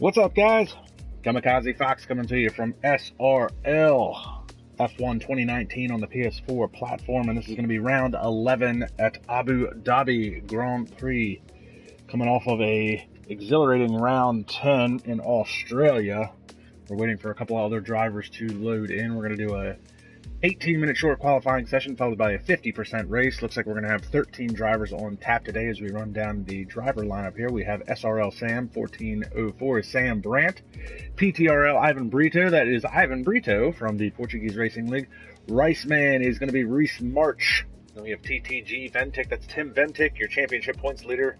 What's up, guys? KAMIKAZE-FOX coming to you from SRL F1 2019 on the PS4 platform, and this is going to be round 11 at Abu Dhabi Grand Prix, coming off of a exhilarating round 10 in Australia. We're waiting for a couple other drivers to load in. We're going to do a 18-minute short qualifying session followed by a 50% race. Looks like we're going to have 13 drivers on tap today as we run down the driver lineup here. We have SRL Sam, 1404 is Sam Brandt. PTRL Ivan Brito, that is Ivan Brito from the Portuguese Racing League. Rice Man is going to be Reese March. Then we have TTG Ventic, that's Tim Ventic, your championship points leader.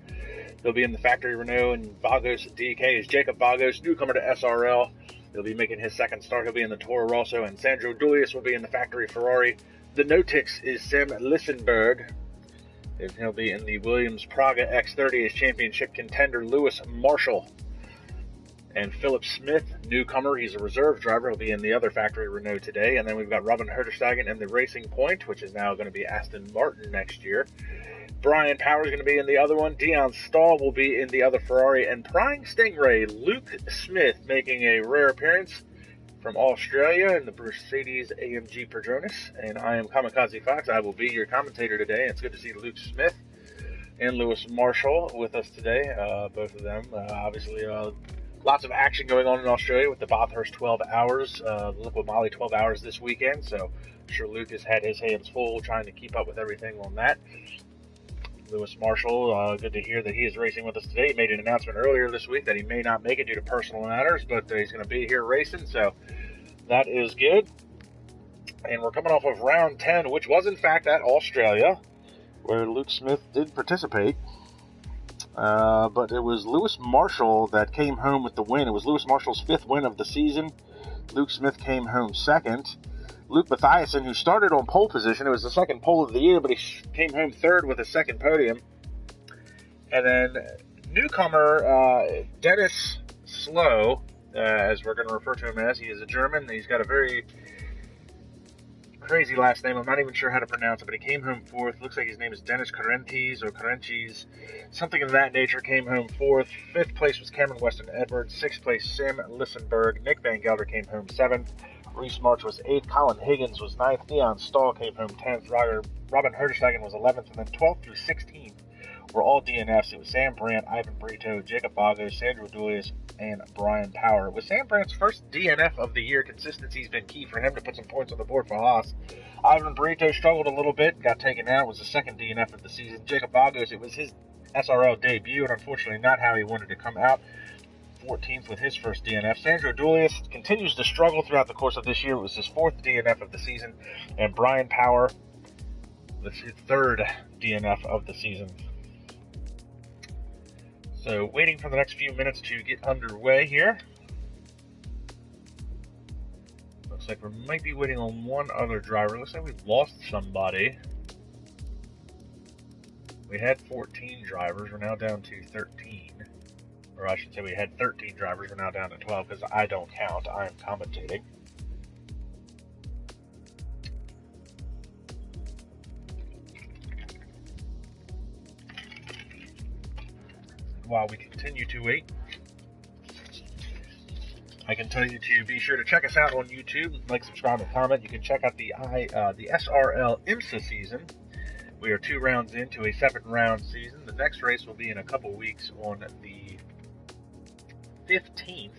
He'll be in the factory Renault, and Vagos DK is Jacob Vagos, newcomer to SRL. He'll be making his second start. He'll be in the Toro Rosso, and Sandro Dulius will be in the factory Ferrari. The Notix is Sam Lissenberg, and he'll be in the Williams Praga X30 as championship contender Lewis Marshall. And Philip Smith, newcomer, he's a reserve driver. He'll be in the other factory Renault today. And then we've got Robin Herterstegen in the Racing Point, which is now going to be Aston Martin next year. Brian Power is going to be in the other one. Dion Stahl will be in the other Ferrari. And Prying Stingray, Luke Smith, making a rare appearance from Australia in the Mercedes AMG Padronis. And I am KAMIKAZE-FOX. I will be your commentator today. It's good to see Luke Smith and Lewis Marshall with us today, both of them. Obviously, lots of action going on in Australia with the Bathurst 12 hours, the Liqui Moly 12 hours this weekend. So I'm sure Luke has had his hands full trying to keep up with everything on that. Lewis Marshall, good to hear that he is racing with us today. He made an announcement earlier this week that he may not make it due to personal matters, but he's going to be here racing, so that is good. And we're coming off of round 10, which was in fact at Australia, where Luke Smith did participate. But it was Lewis Marshall that came home with the win. It was Lewis Marshall's 5th win of the season. Luke Smith came home 2nd. Luke Mathiasen, who started on pole position, it was the 2nd pole of the year, but he came home 3rd with a 2nd podium. And then newcomer Dennis Slow, as we're going to refer to him as, he is a German. He's got a very crazy last name. I'm not even sure how to pronounce it, but he came home 4th. Looks like his name is Dennis Carentes or Carenches, something of that nature. Came home 4th. 5th place was Cameron Weston Edwards. 6th place Sam Lissenberg. Nick Van Gelder came home 7th. Reese March was 8th. Colin Higgins was 9th. Dion Stahl came home 10th. Robin Herterstegen was 11th. And then 12th through 16th were all DNFs. It was Sam Brandt, Ivan Brito, Jacob Vagos, Sandro Dulius, and Brian Power. It was Sam Brandt's first DNF of the year. Consistency's been key for him to put some points on the board for Haas. Ivan Brito struggled a little bit, got taken out. It was the 2nd DNF of the season. Jacob Vagos, it was his SRL debut, and unfortunately not how he wanted to come out. 14th with his first DNF. Sandro Dulius continues to struggle throughout the course of this year. It was his 4th DNF of the season. And Brian Power, that's his 3rd DNF of the season. So waiting for the next few minutes to get underway here. Looks like we might be waiting on one other driver. Looks like we've lost somebody. We had 14 drivers. We're now down to 13. Or I should say we had 13 drivers. We're now down to 12 because I don't count. I am commentating. While we continue to wait, I can tell you to be sure to check us out on YouTube. Like, subscribe, and comment. You can check out the SRL IMSA season. We are 2 rounds into a 7-round season. The next race will be in a couple weeks on the 15th,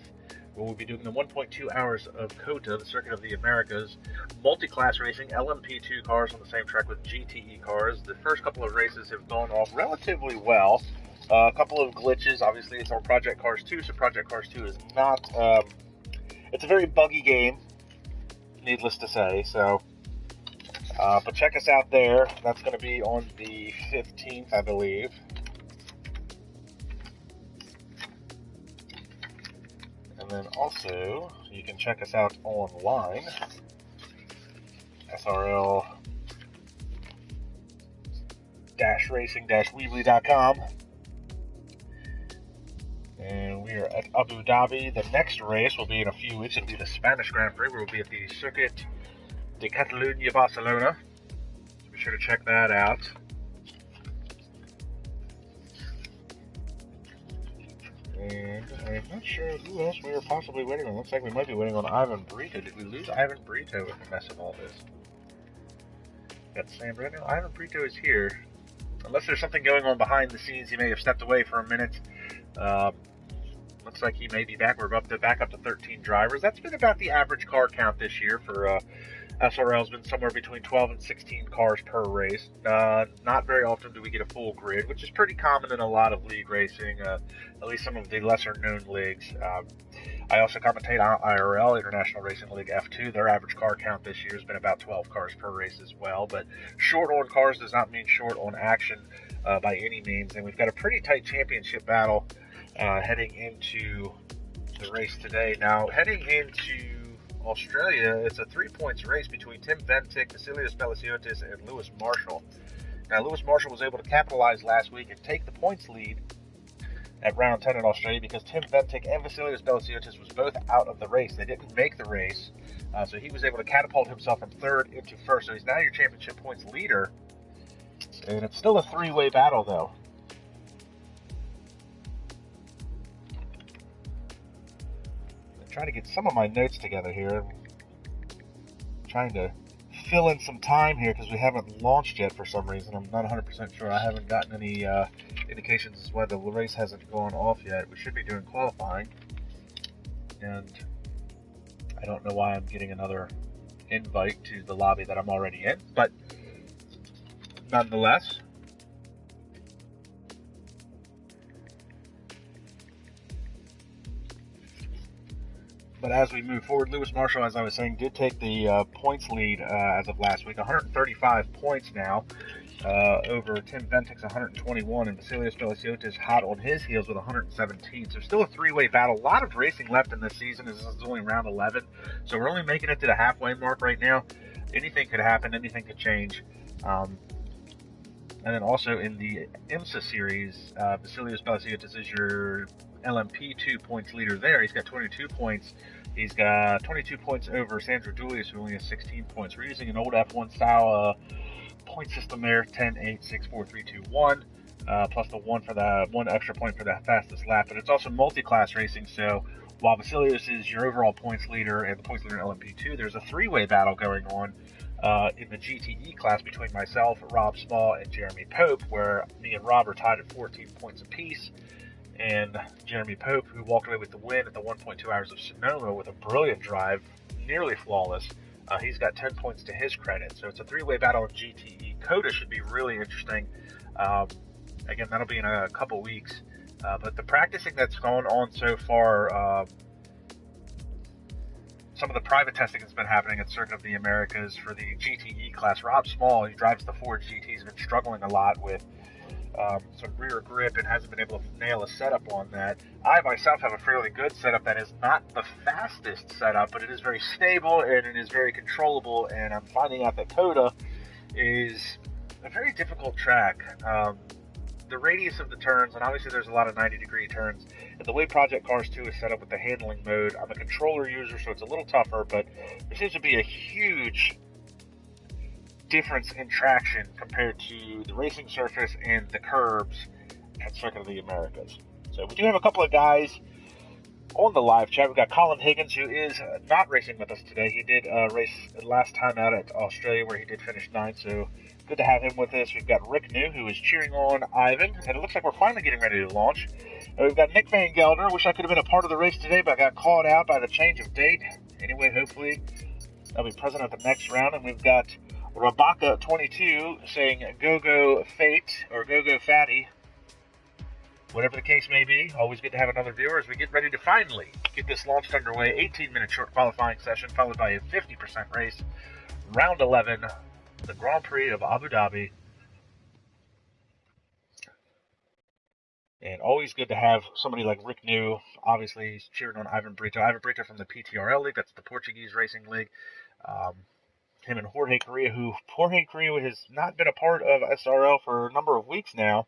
where we'll be doing the 1.2 hours of COTA, the Circuit of the Americas, multi-class racing, LMP2 cars on the same track with GTE cars. The first couple of races have gone off relatively well. A couple of glitches. Obviously, it's on Project Cars 2, so Project Cars 2 is not... it's a very buggy game, needless to say, so... but check us out there. That's going to be on the 15th, I believe. And then also, you can check us out online, SRL-racing-weebly.com. And we are at Abu Dhabi. The next race will be in a few weeks. It'll be the Spanish Grand Prix. We'll be at the Circuit de Catalunya, Barcelona. So be sure to check that out. And I'm not sure who else we were possibly waiting on. Looks like we might be waiting on Ivan Brito. Did we lose Ivan Brito in the mess of all this? Got Sam Brito. Ivan Brito is here. Unless there's something going on behind the scenes, he may have stepped away for a minute. Looks like he may be back. We're back up to 13 drivers. That's been about the average car count this year for SRL. Has been somewhere between 12 and 16 cars per race. Not very often do we get a full grid, which is pretty common in a lot of league racing, at least some of the lesser-known leagues. I also commentate on IRL, International Racing League F2. Their average car count this year has been about 12 cars per race as well. But short on cars does not mean short on action by any means. And we've got a pretty tight championship battle heading into the race today. Now, heading into Australia, it's a 3-points race between Tim Ventic, Vasilios Palasiotis, and Lewis Marshall. Now, Lewis Marshall was able to capitalize last week and take the points lead at round 10 in Australia because Tim Ventic and Vasilios Palasiotis was both out of the race. They didn't make the race, so he was able to catapult himself from third into first. So he's now your championship points leader, and it's still a 3-way battle, though. Trying to get some of my notes together here. Trying to fill in some time here because we haven't launched yet for some reason. I'm not 100% sure. I haven't gotten any indications as why the race hasn't gone off yet. We should be doing qualifying. And I don't know why I'm getting another invite to the lobby that I'm already in. But nonetheless, but as we move forward, Lewis Marshall, as I was saying, did take the points lead as of last week. 135 points now over Tim Ventic's 121, and Vasilios Palasiotis hot on his heels with 117. So still a 3-way battle. A lot of racing left in this season. This is only round 11, so we're only making it to the halfway mark right now. Anything could happen. Anything could change. And then also in the IMSA series, Vasilios Palasiotis is your LMP2 points leader there. He's got 22 points. He's got 22 points over Sandro Julius, who only has 16 points. We're using an old F1 style point system there, 10, 8, 6, 4, 3, 2, 1, plus the one extra point for the fastest lap. But it's also multi-class racing, so while Vasilios is your overall points leader and the points leader in LMP2, there's a 3-way battle going on in the GTE class between myself, Rob Small, and Jeremy Pope, where me and Rob are tied at 14 points apiece. And Jeremy Pope, who walked away with the win at the 1.2 hours of Sonoma with a brilliant drive, nearly flawless, he's got 10 points to his credit. So it's a 3-way battle in GTE. COTA should be really interesting. Again, that'll be in a couple weeks. But the practicing that's gone on so far, some of the private testing that's been happening at Circuit of the Americas for the GTE class. Rob Small, he drives the Ford GT, has been struggling a lot with some rear grip and hasn't been able to nail a setup on that. I myself have a fairly good setup that is not the fastest setup, but it is very stable and it is very controllable, and I'm finding out that COTA is a very difficult track. The radius of the turns, and obviously there's a lot of 90-degree turns, and the way Project Cars 2 is set up with the handling mode, I'm a controller user, so it's a little tougher, but there seems to be a huge difference in traction compared to the racing surface and the curbs at Circuit of the Americas. So we do have a couple of guys on the live chat. We've got Colin Higgins, who is not racing with us today. He did race last time out at Australia, where he did finish 9th, so good to have him with us. We've got Rick New, who is cheering on Ivan, and it looks like we're finally getting ready to launch. We've got Nick Van Gelder. Wish I could have been a part of the race today, but I got called out by the change of date. Anyway, hopefully I'll be present at the next round. And we've got Rabaka22 saying go Fate or go Fatty. Whatever the case may be, always good to have another viewer as we get ready to finally get this launched underway. 18-minute short qualifying session followed by a 50% race. Round 11, the Grand Prix of Abu Dhabi. And always good to have somebody like Rick New. Obviously, he's cheering on Ivan Brito. Ivan Brito from the PTRL League, that's the Portuguese Racing League. Him and Jorge Correa, who Jorge Correa has not been a part of SRL for a number of weeks now.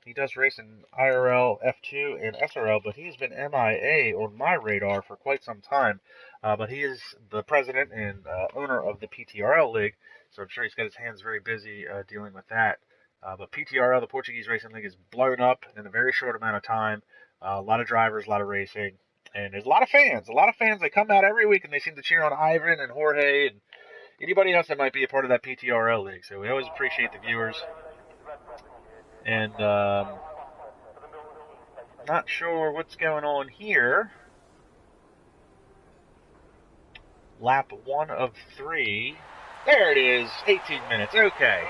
He does race in IRL, F2, and SRL, but he's been MIA on my radar for quite some time. But he is the president and owner of the PTRL League, so I'm sure he's got his hands very busy dealing with that. But PTRL, the Portuguese Racing League, is blown up in a very short amount of time. A lot of drivers, a lot of racing, and there's a lot of fans. A lot of fans that come out every week and they seem to cheer on Ivan and Jorge and anybody else that might be a part of that PTRL league. So we always appreciate the viewers. And not sure what's going on here. Lap 1 of 3. There it is, 18 minutes. Okay.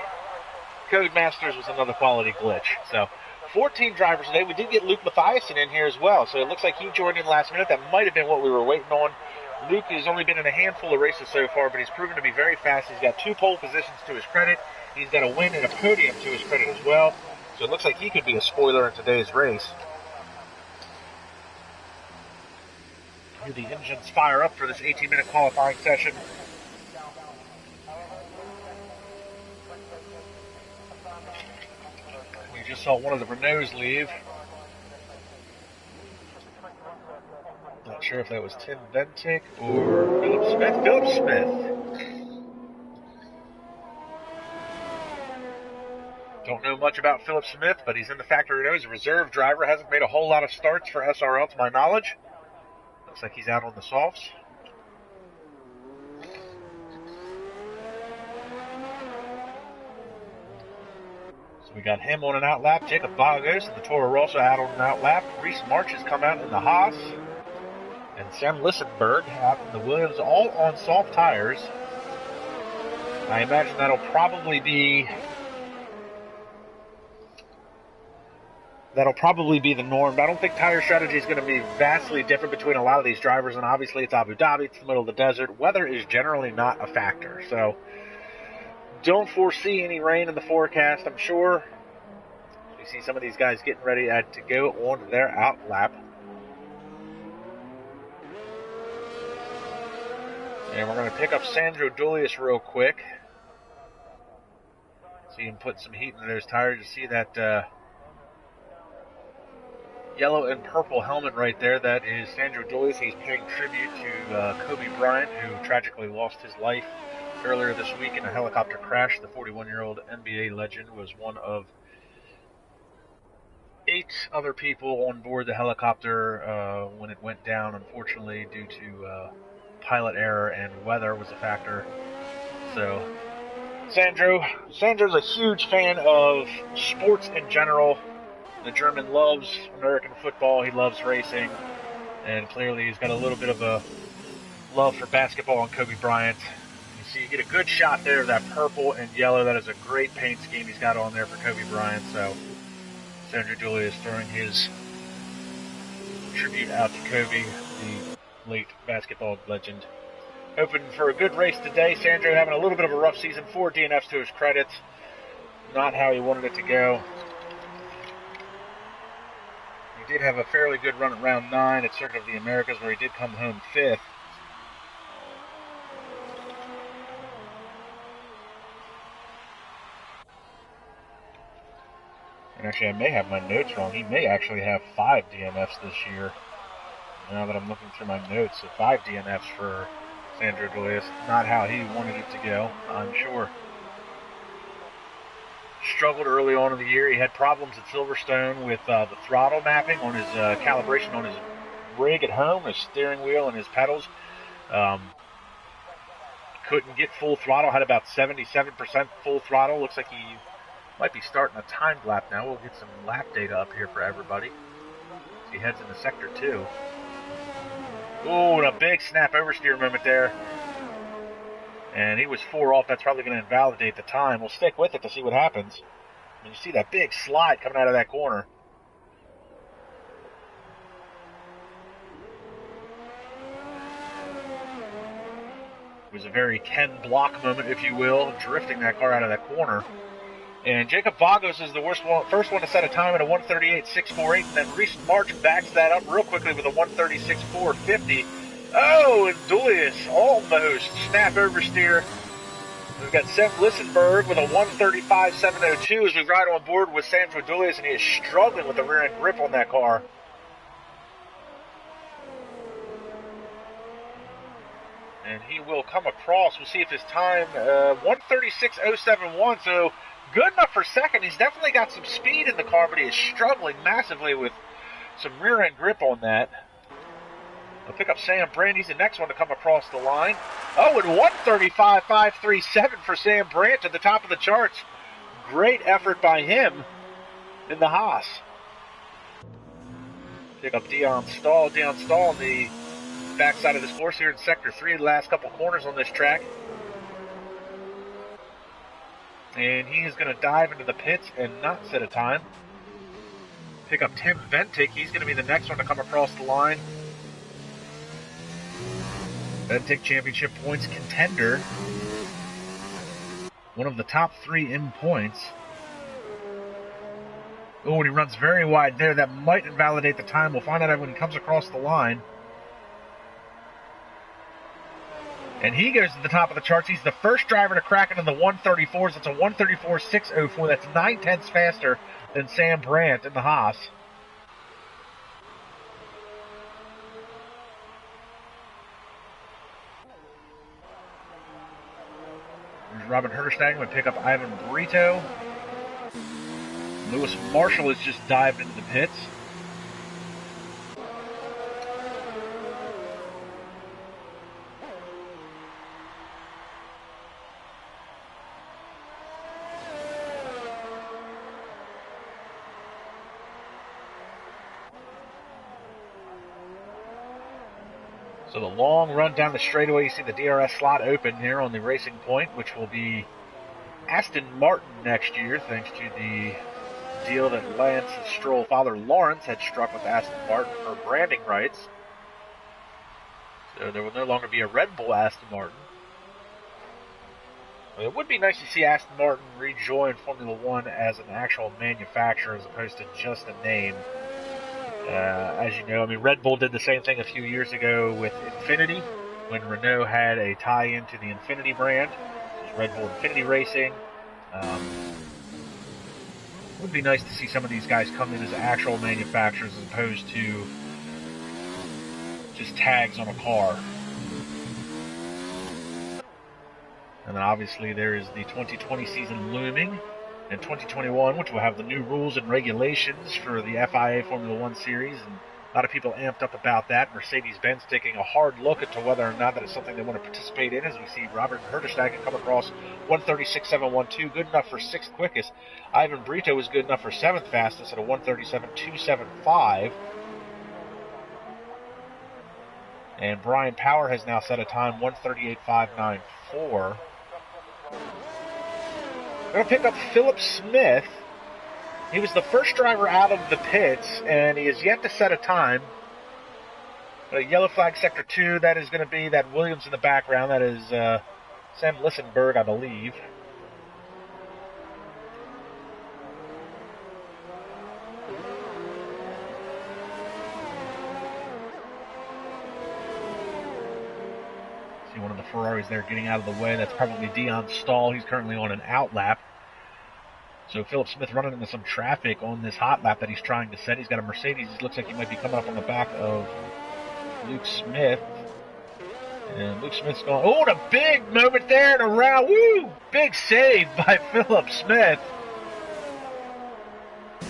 Codemasters was another quality glitch. So 14 drivers today. We did get Luke Mathiasen in here as well. So it looks like he joined in last minute. That might have been what we were waiting on. Luke has only been in a handful of races so far, but he's proven to be very fast. He's got 2 pole positions to his credit. He's got a win and a podium to his credit as well. So it looks like he could be a spoiler in today's race. Hear the engines fire up for this 18-minute qualifying session. We just saw one of the Renaults leave. Not sure if that was Tim Ventic or Philip Smith. Philip Smith. Don't know much about Philip Smith, but he's in the factory Renault. He's a reserve driver. Hasn't made a whole lot of starts for SRL to my knowledge. Looks like he's out on the softs. So we got him on an outlap. Jacob Vargas and the Toro Rosso out on an outlap. Reese March has come out in the Haas. And Sam Lissenberg out in the Williams, all on soft tires. I imagine that'll probably be the norm. I don't think tire strategy is going to be vastly different between a lot of these drivers, and obviously it's Abu Dhabi, it's the middle of the desert. Weather is generally not a factor, so don't foresee any rain in the forecast, I'm sure. You see some of these guys getting ready to go on their out lap. And we're going to pick up Sandro Dulius real quick. See him put some heat into those tires. You see that yellow and purple helmet right there. That is Sandro Dulius. He's paying tribute to Kobe Bryant, who tragically lost his life earlier this week in a helicopter crash. The 41-year-old NBA legend was one of 8 other people on board the helicopter when it went down, unfortunately, due to pilot error and weather was a factor. So Sandro's a huge fan of sports in general. The German loves American football. He loves racing, and clearly he's got a little bit of a love for basketball and Kobe Bryant. You see, you get a good shot there of that purple and yellow. That is a great paint scheme he's got on there for Kobe Bryant. So Sandro Dulius throwing his tribute out to Kobe, the late basketball legend. Hoping for a good race today. Sandro having a little bit of a rough season. 4 DNFs to his credit. Not how he wanted it to go. He did have a fairly good run at round 9 at Circuit of the Americas, where he did come home 5th. And actually, I may have my notes wrong. He may actually have 5 DNFs this year. Now that I'm looking through my notes, so 5 DNFs for Sandro Dulius. Not how he wanted it to go, I'm sure. Struggled early on in the year. He had problems at Silverstone with the throttle mapping on his calibration on his rig at home, his steering wheel and his pedals. Couldn't get full throttle, had about 77% full throttle. Looks like he might be starting a timed lap now. We'll get some lap data up here for everybody. So he heads into sector 2. Oh, and a big snap oversteer moment there. And he was 4 off. That's probably going to invalidate the time. We'll stick with it to see what happens. And you see that big slide coming out of that corner. It was a very Ken Block moment, if you will, drifting that car out of that corner. And Jacob Vargas is the first one to set a time at a 1:38.648, and then Reese March backs that up real quickly with a 1:36.450. Oh, and Dulius almost snap oversteer. We've got Sam Lissenberg with a 1:35.702 as we ride on board with Sandro Dulius, and he is struggling with the rear end grip on that car. And he will come across. We'll see if his time, 1:36.071, so good enough for second. He's definitely got some speed in the car, but he is struggling massively with some rear end grip on that. They'll pick up Sam Brandt. He's the next one to come across the line. Oh, and 135.537 for Sam Brandt at the top of the charts. Great effort by him in the Haas. Pick up Dion Stahl. Dion Stahl on the backside of this course here in Sector 3, the last couple corners on this track. And he is going to dive into the pits and not set a time. Pick up Tim Ventic. He's going to be the next one to come across the line. Ventic Championship points contender. One of the top 3 in points. Oh, and he runs very wide there. That might invalidate the time. We'll find out when he comes across the line. And he goes to the top of the charts. He's the first driver to crack into the 134s. It's a 134.604. That's 9/10 faster than Sam Brandt in the Haas. There's Robin Herterstegen would pick up Ivan Brito. Lewis Marshall has just dived into the pits. So the long run down the straightaway, you see the DRS slot open here on the Racing Point, which will be Aston Martin next year, thanks to the deal that Lance Stroll father Lawrence had struck with Aston Martin for branding rights. So there will no longer be a Red Bull Aston Martin. It would be nice to see Aston Martin rejoin Formula One as an actual manufacturer as opposed to just a name. As you know, I mean, Red Bull did the same thing a few years ago with Infinity, when Renault had a tie-in to the Infinity brand. It was Red Bull Infinity Racing. It would be nice to see some of these guys come in as actual manufacturers as opposed to just tags on a car. And then obviously there is the 2020 season looming. And 2021, which will have the new rules and regulations for the FIA Formula One series, and a lot of people amped up about that. Mercedes-Benz taking a hard look into whether or not that is something they want to participate in, as we see Robert Herterstegen come across 136.712, good enough for 6th quickest. Ivan Brito was good enough for 7th fastest at a 137.275. And Brian Power has now set a time 138.594. We're going to pick up Philip Smith. He was the first driver out of the pits, and he has yet to set a time. Yellow flag sector 2, that is going to be that Williams in the background. That is Sam Lissenberg, I believe. See one of the Ferraris there getting out of the way. That's probably Dion Stahl. He's currently on an out lap. So Philip Smith running into some traffic on this hot lap that he's trying to set. He's got a Mercedes. It looks like he might be coming up on the back of Luke Smith. And Luke Smith's going, oh, and a big moment there and around. Woo! Big save by Philip Smith.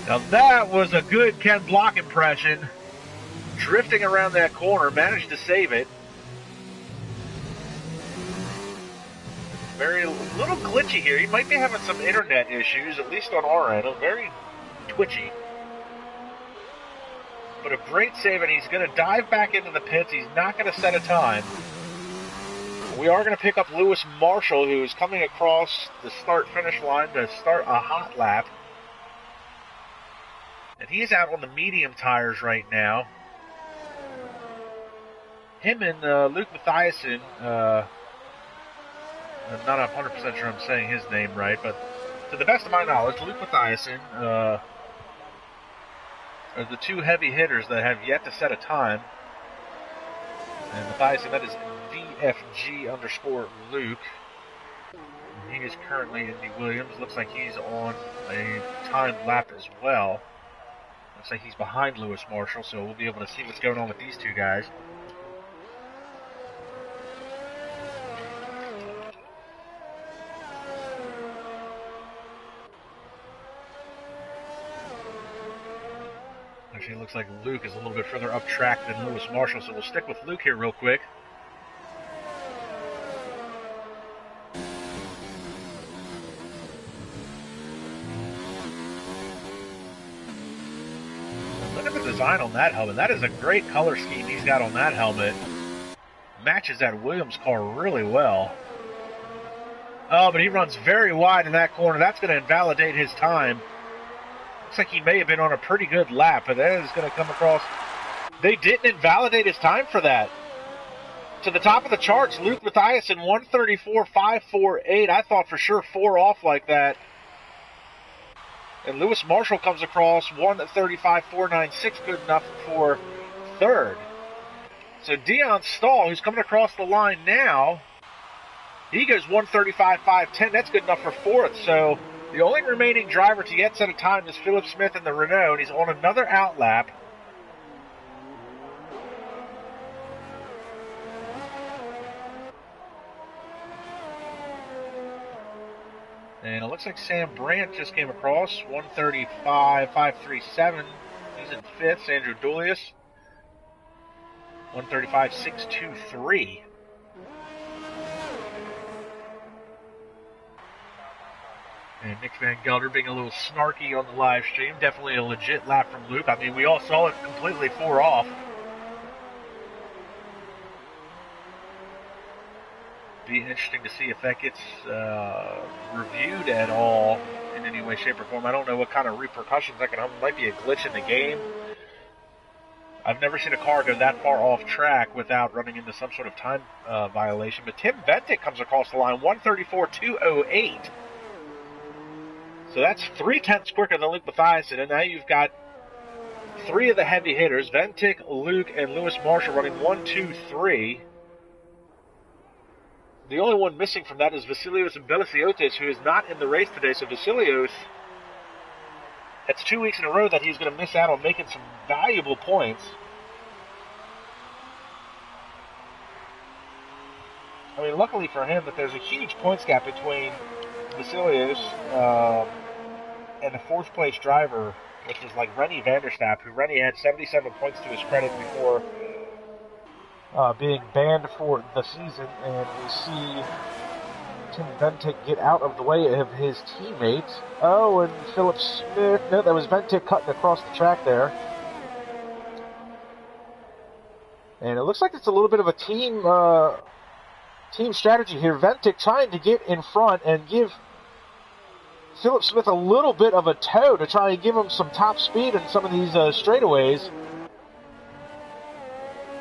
Now that was a good Ken Block impression. Drifting around that corner, managed to save it. Very little glitchy here. He might be having some internet issues, at least on our end. Very twitchy. But a great save, and he's going to dive back into the pits. He's not going to set a time. We are going to pick up Lewis Marshall, who is coming across the start-finish line to start a hot lap. And he's out on the medium tires right now. Him and Luke Mathiasen, I'm not 100% sure I'm saying his name right, but to the best of my knowledge, Luke Mathiasen are the two heavy hitters that have yet to set a time. And Mathiasen, that is VFG_Luke. And he is currently in the Williams. Looks like he's on a timed lap as well. Looks like he's behind Lewis Marshall, so we'll be able to see what's going on with these two guys. Unfortunately, it looks like Luke is a little bit further up track than Lewis Marshall, so we'll stick with Luke here real quick. Look at the design on that helmet. That is a great color scheme he's got on that helmet. Matches that Williams car really well. Oh, but he runs very wide in that corner. That's going to invalidate his time. Looks like he may have been on a pretty good lap, but that is going to come across. They didn't invalidate his time for that. To the top of the charts, Luke Mathiasen, 134.548. I thought for sure 4 off like that. And Lewis Marshall comes across 135.496, good enough for third. So Dion Stahl, who's coming across the line now, he goes 135.510. That's good enough for fourth. So the only remaining driver to yet set a time is Philip Smith in the Renault, and he's on another outlap. And it looks like Sam Brandt just came across 135.537. He's in fifth. Andrew Dulius 135.623. And Nick Van Gelder being a little snarky on the live stream. Definitely a legit lap from Luke. I mean, we all saw it completely 4 off. Be interesting to see if that gets reviewed at all in any way, shape, or form. I don't know what kind of repercussions that can have. It might be a glitch in the game. I've never seen a car go that far off track without running into some sort of time violation. But Tim Ventic comes across the line, 134.208. So that's 0.3 quicker than Luke Mathiasen, and now you've got 3 of the heavy hitters, Ventic, Luke, and Lewis Marshall running 1, 2, 3. The only one missing from that is Vasilios Ambiliciotis, who is not in the race today. So Vasilios, that's 2 weeks in a row that he's going to miss out on making some valuable points. I mean, luckily for him that there's a huge points gap between Vasilios and the 4th place driver, which is like Rennie Vanderstapp, who Rennie had 77 points to his credit before being banned for the season, and we see Tim Ventic get out of the way of his teammates. Oh, and Philip Smith, no, that was Ventic cutting across the track there. And it looks like it's a little bit of a team strategy here. Ventic trying to get in front and give Philip Smith a little bit of a tow to try and give him some top speed in some of these straightaways.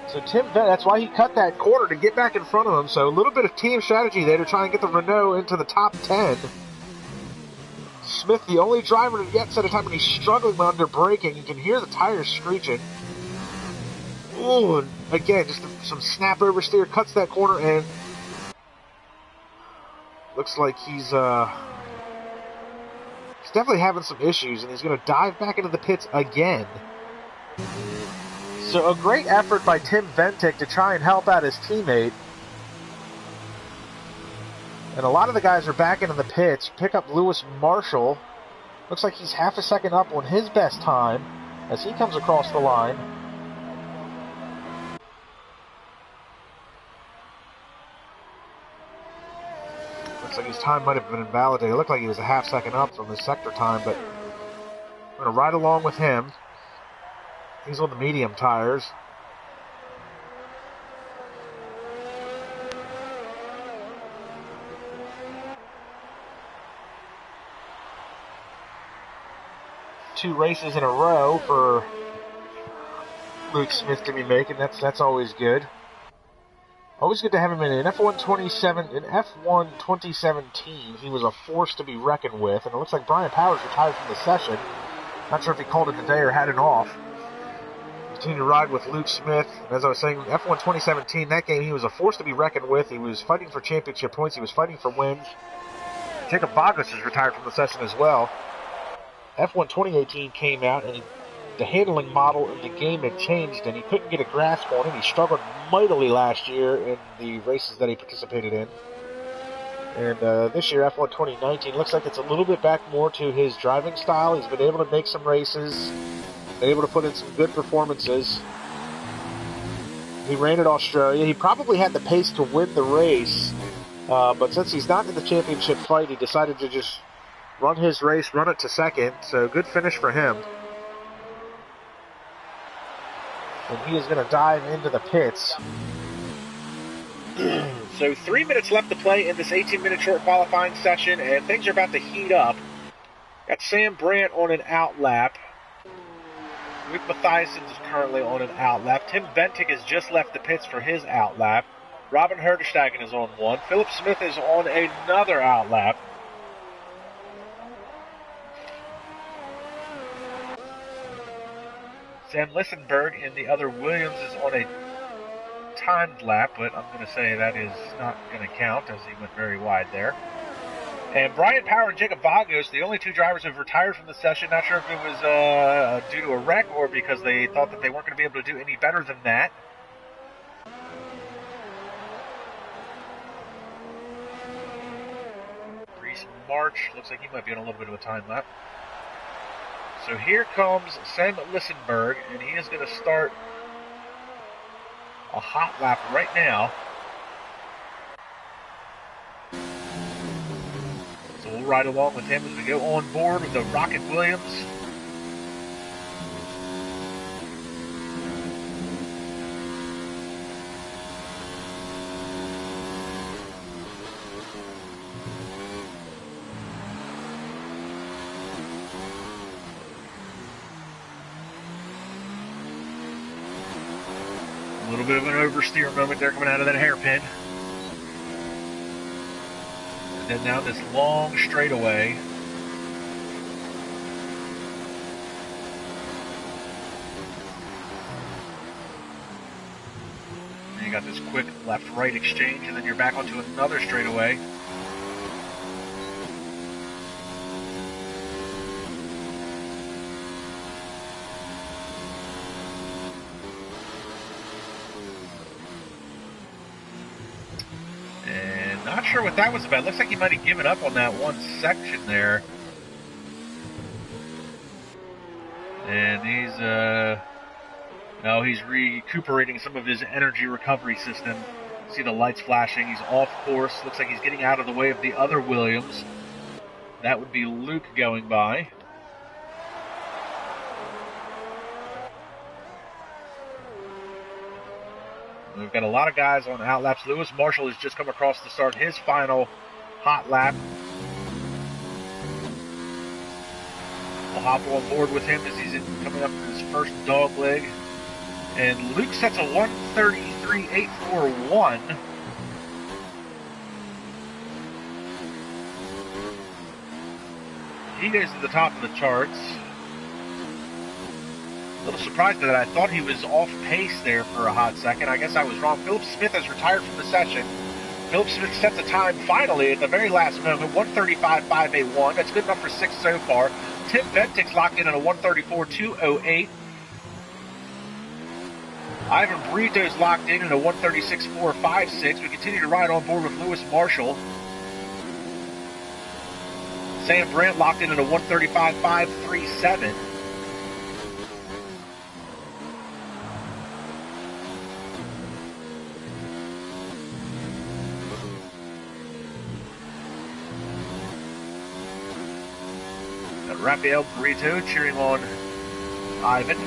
So Tim Ventic, that's why he cut that corner to get back in front of him. So a little bit of team strategy there to try and get the Renault into the top 10. Smith, the only driver to yet set a time, and he's struggling under braking. You can hear the tires screeching. Ooh, and again, just some snap oversteer, cuts that corner, and looks like he's definitely having some issues, and he's going to dive back into the pits again. So a great effort by Tim Ventic to try and help out his teammate. And a lot of the guys are back into the pits. Pick up Lewis Marshall. Looks like he's half a second up on his best time as he comes across the line. Looks like his time might have been invalidated. It looked like he was a half second up from his sector time, but I'm going to ride along with him. He's on the medium tires. Two races in a row for Luke Smith to be making. That's always good. Always good to have him in F1 2017. He was a force to be reckoned with, and it looks like Brian Powers retired from the session. Not sure if he called it today or had it off. Continue to ride with Luke Smith. As I was saying, F1 2017, that game, he was a force to be reckoned with. He was fighting for championship points. He was fighting for wins. Jacob Vargas has retired from the session as well. F1 2018 came out, and the handling model in the game had changed, and he couldn't get a grasp on it. He struggled mightily last year in the races that he participated in. And this year, F1 2019, looks like it's a little bit back more to his driving style. He's been able to make some races. able to put in some good performances. He ran at Australia. He probably had the pace to win the race, but since he's not in the championship fight, he decided to just run his race, run it to second. So good finish for him. And he is going to dive into the pits. So 3 minutes left to play in this 18-minute short qualifying session, and things are about to heat up. Got Sam Brandt on an out lap. Luke Mathiasen is currently on an out lap. Tim Bentic has just left the pits for his out lap. Robin Herderstagen is on one. Philip Smith is on another out lap. Sam Lissenberg in the other Williams is on a timed lap, but I'm going to say that is not going to count as he went very wide there. And Brian Power and Jacob Vagos, the only two drivers who've retired from the session. Not sure if it was due to a wreck or because they thought that they weren't going to be able to do any better than that. Reese March looks like he might be on a little bit of a time lap. So here comes Sam Lissenberg, and he is going to start a hot lap right now. So we'll ride along with him as we go on board with the Rocket Williams. A little bit of an oversteer moment there coming out of that hairpin. And then now this long straightaway. And you got this quick left-right exchange, and then you're back onto another straightaway. Not sure what that was about. Looks like he might have given up on that one section there. And he's recuperating some of his energy recovery system. See the lights flashing. He's off course. Looks like he's getting out of the way of the other Williams. That would be Luke going by. We've got a lot of guys on out laps. Lewis Marshall has just come across to start his final hot lap. We'll hop on board with him as he's coming up to his first dog leg. And Luke sets a 1:33.841. He goes to the top of the charts. A little surprised at that. I thought he was off pace there for a hot second. I guess I was wrong. Philip Smith has retired from the session. Philip Smith sets a time finally at the very last moment, 1:35.581. That's good enough for 6th so far. Tim Bentic's locked in at a 1:34.208. Ivan Brito's locked in at a 1:36.456. We continue to ride on board with Lewis Marshall. Sam Brandt locked in at a 1:35.537. Rafael Brito cheering on Ivan.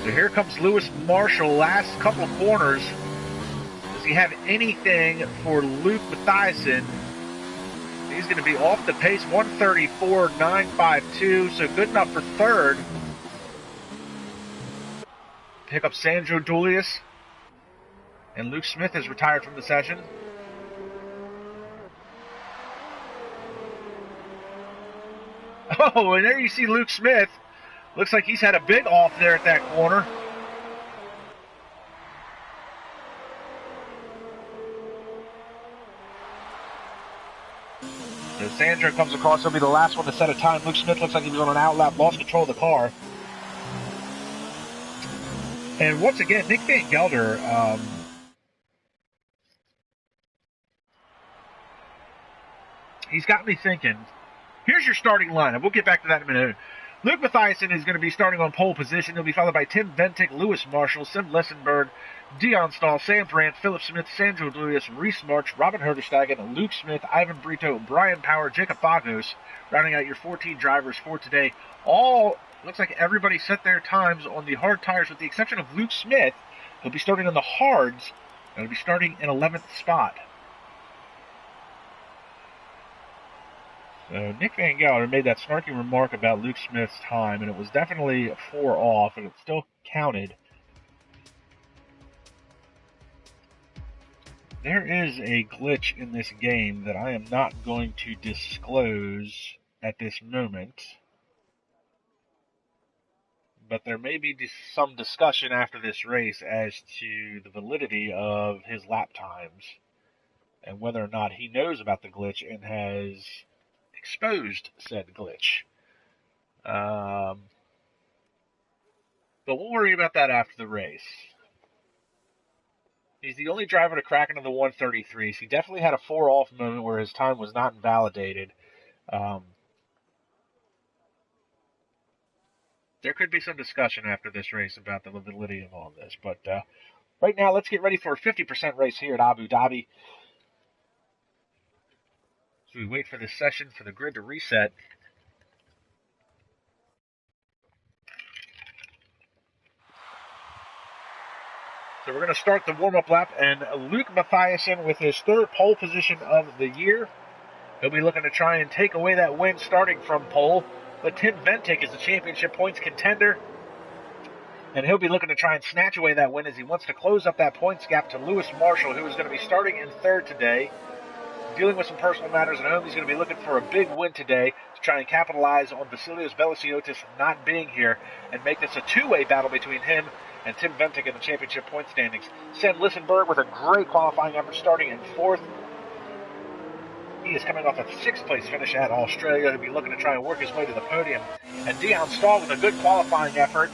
So here comes Lewis Marshall, last couple of corners. Does he have anything for Luke Mathiasen? He's going to be off the pace, 1:34.952, so good enough for third. Pick up Sandro Dulius. And Luke Smith has retired from the session. Oh, and there you see Luke Smith. Looks like he's had a big off there at that corner. So Sandro comes across. He'll be the last one to set a time. Luke Smith looks like he was on an out lap, lost control of the car. And once again, Nick Van Gelder, he's got me thinking. Here's your starting lineup. We'll get back to that in a minute. Luke Mathiasen is going to be starting on pole position. He'll be followed by Tim Ventic, Lewis Marshall, Sim Lessenberg, Dion Stahl, Sam Brandt, Philip Smith, Sandro Julius, Reese March, Robin Herderstagen, Luke Smith, Ivan Brito, Brian Power, Jacob Fagos, rounding out your 14 drivers for today. All looks like everybody set their times on the hard tires with the exception of Luke Smith. He'll be starting on the hards, and he'll be starting in 11th spot. So Nick Van Gelder made that snarky remark about Luke Smith's time, and it was definitely 4 off, and it still counted. There is a glitch in this game that I am not going to disclose at this moment, but there may be some discussion after this race as to the validity of his lap times and whether or not he knows about the glitch and has exposed said glitch. But we'll worry about that after the race. He's the only driver to crack into the 133s. He definitely had a 4 off moment where his time was not invalidated. There could be some discussion after this race about the validity of all this. But right now, let's get ready for a 50% race here at Abu Dhabi. So we wait for this session for the grid to reset. So we're going to start the warm-up lap, and Luke Mathiasen with his 3rd pole position of the year. He'll be looking to try and take away that win starting from pole. But Tim Ventic is the championship points contender, and he'll be looking to try and snatch away that win as he wants to close up that points gap to Lewis Marshall, who is going to be starting in 3rd today. Dealing with some personal matters at home, he's going to be looking for a big win today to try and capitalize on Vasilios Belasiotis not being here and make this a 2-way battle between him and Tim Ventic in the championship point standings. Sam Lissenberg with a great qualifying effort starting in 4th. He is coming off a 6th place finish at Australia. He'll be looking to try and work his way to the podium. And Dion Stahl with a good qualifying effort.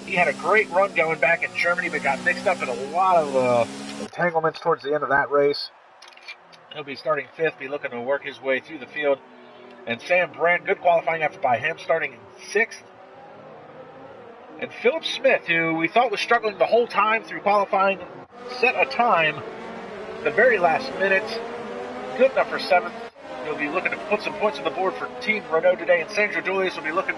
He had a great run going back in Germany, but got mixed up in a lot of entanglements towards the end of that race. He'll be starting 5th, be looking to work his way through the field. And Sam Brandt, good qualifying effort by him, starting in 6th. And Philip Smith, who we thought was struggling the whole time through qualifying, set a time the very last minute. Good enough for 7th. He'll be looking to put some points on the board for Team Renault today. And Sandro Julius will be looking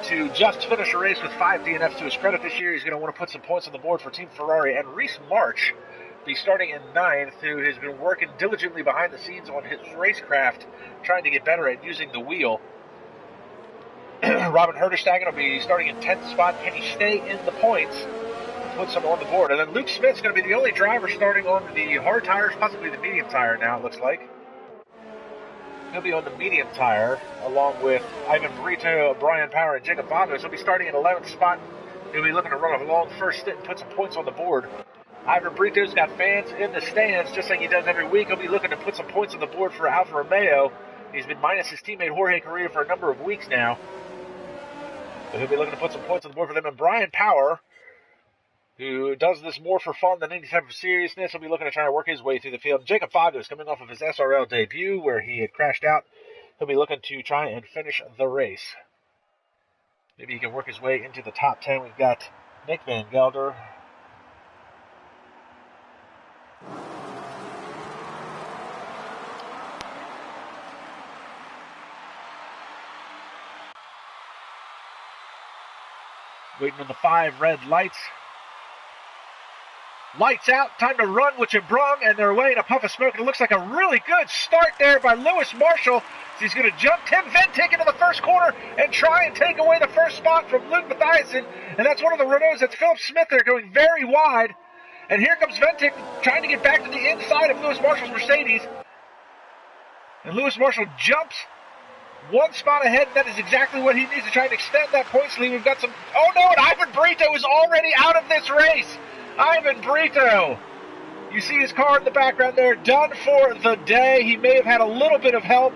to just finish a race with 5 DNFs to his credit this year. He's going to want to put some points on the board for Team Ferrari. And Reese March be starting in 9th, who has been working diligently behind the scenes on his racecraft, trying to get better at using the wheel. Robin Herderstagen will be starting in 10th spot. Can he stay in the points? Put some on the board. And then Luke Smith's going to be the only driver starting on the hard tires, possibly the medium tire now, it looks like. He'll be on the medium tire, along with Ivan Brito, Brian Power, and Jacob Fagos. He'll be starting in 11th spot. He'll be looking to run a long first stint and put some points on the board. Ivan Brito's got fans in the stands, just like he does every week. He'll be looking to put some points on the board for Alfa Romeo. He's been minus his teammate Jorge Correa for a number of weeks now. But he'll be looking to put some points on the board for them. And Brian Power, who does this more for fun than any type of seriousness, will be looking to try to work his way through the field. Jacob Fagos, coming off of his SRL debut where he had crashed out, he'll be looking to try and finish the race. Maybe he can work his way into the top 10. We've got Nick Van Gelder. Waiting on the 5 red lights. Lights out, time to run with LeBrun, and they're away in a puff of smoke. And it looks like a really good start there by Lewis Marshall. He's going to jump Tim Ventic into the first corner and try and take away the first spot from Luke Mathiasen. And that's one of the Renaults. That's Philip Smith there going very wide. And here comes Ventic trying to get back to the inside of Lewis Marshall's Mercedes. And Lewis Marshall jumps 1 spot ahead. That is exactly what he needs to try and extend that points lead. We've got some... Oh no, and Ivan Brito is already out of this race. Ivan Brito. You see his car in the background there. Done for the day. He may have had a little bit of help.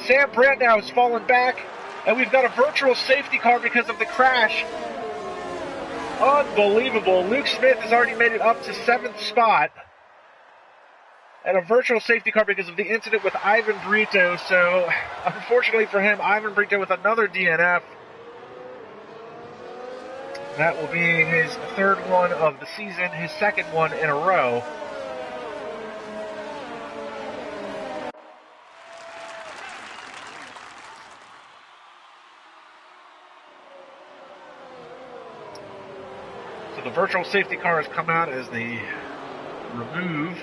Sam Brandt now has fallen back. And we've got a virtual safety car because of the crash. Unbelievable. Luke Smith has already made it up to 7th spot. And a virtual safety car because of the incident with Ivan Brito. So, unfortunately for him, Ivan Brito with another DNF. That will be his 3rd one of the season, his 2nd one in a row. So the virtual safety car has come out as they remove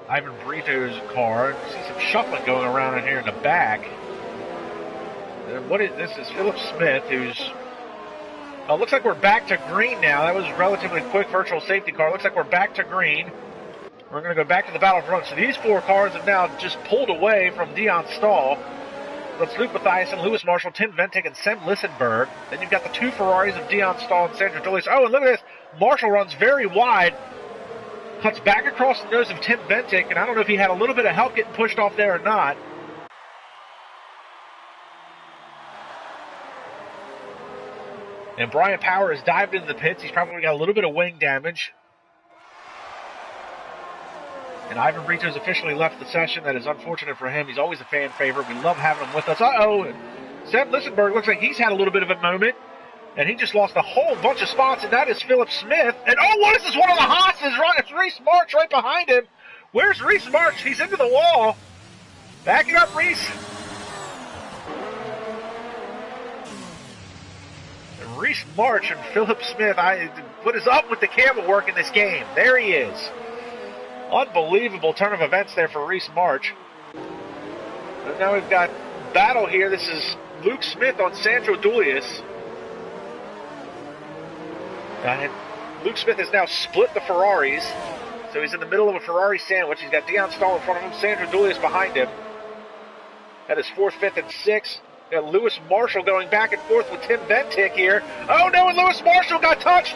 Ivan Brito's car. You see some shuffling going around in here in the back. This is Philip Smith, who's... looks like we're back to green now. That was a relatively quick virtual safety car. Looks like we're back to green. We're going to go back to the battlefront. So these 4 cars have now just pulled away from Dion Stahl. That's Luke Mathiasen, Lewis Marshall, Tim Ventic, and Sem Lissenberg. Then you've got the 2 Ferraris of Dion Stahl and Sandro Dulles. Oh, and look at this. Marshall runs very wide. Cuts back across the nose of Tim Ventic, and I don't know if he had a little bit of help getting pushed off there or not. And Brian Power has dived into the pits. He's probably got a little bit of wing damage. And Ivan Brito's officially left the session. That is unfortunate for him. He's always a fan favorite. We love having him with us. Uh-oh. Sam Lissenberg looks like he's had a little bit of a moment. And he just lost a whole bunch of spots, and that is Philip Smith. And oh, what is this? One of the Haas's right? It's Reese March right behind him. Where's Reese March? He's into the wall. Backing up, Reese. Reese March and Philip Smith. What is up with the camera work in this game? There he is. Unbelievable turn of events there for Reese March. And now we've got battle here. This is Luke Smith on Sandro Dulles. And Luke Smith has now split the Ferraris. So he's in the middle of a Ferrari sandwich. He's got Dion Stahl in front of him, Sandro Dulles behind him. That is 4th, 5th, and 6th. Got Lewis Marshall going back and forth with Tim Ventic here. Oh no, and Lewis Marshall got touched!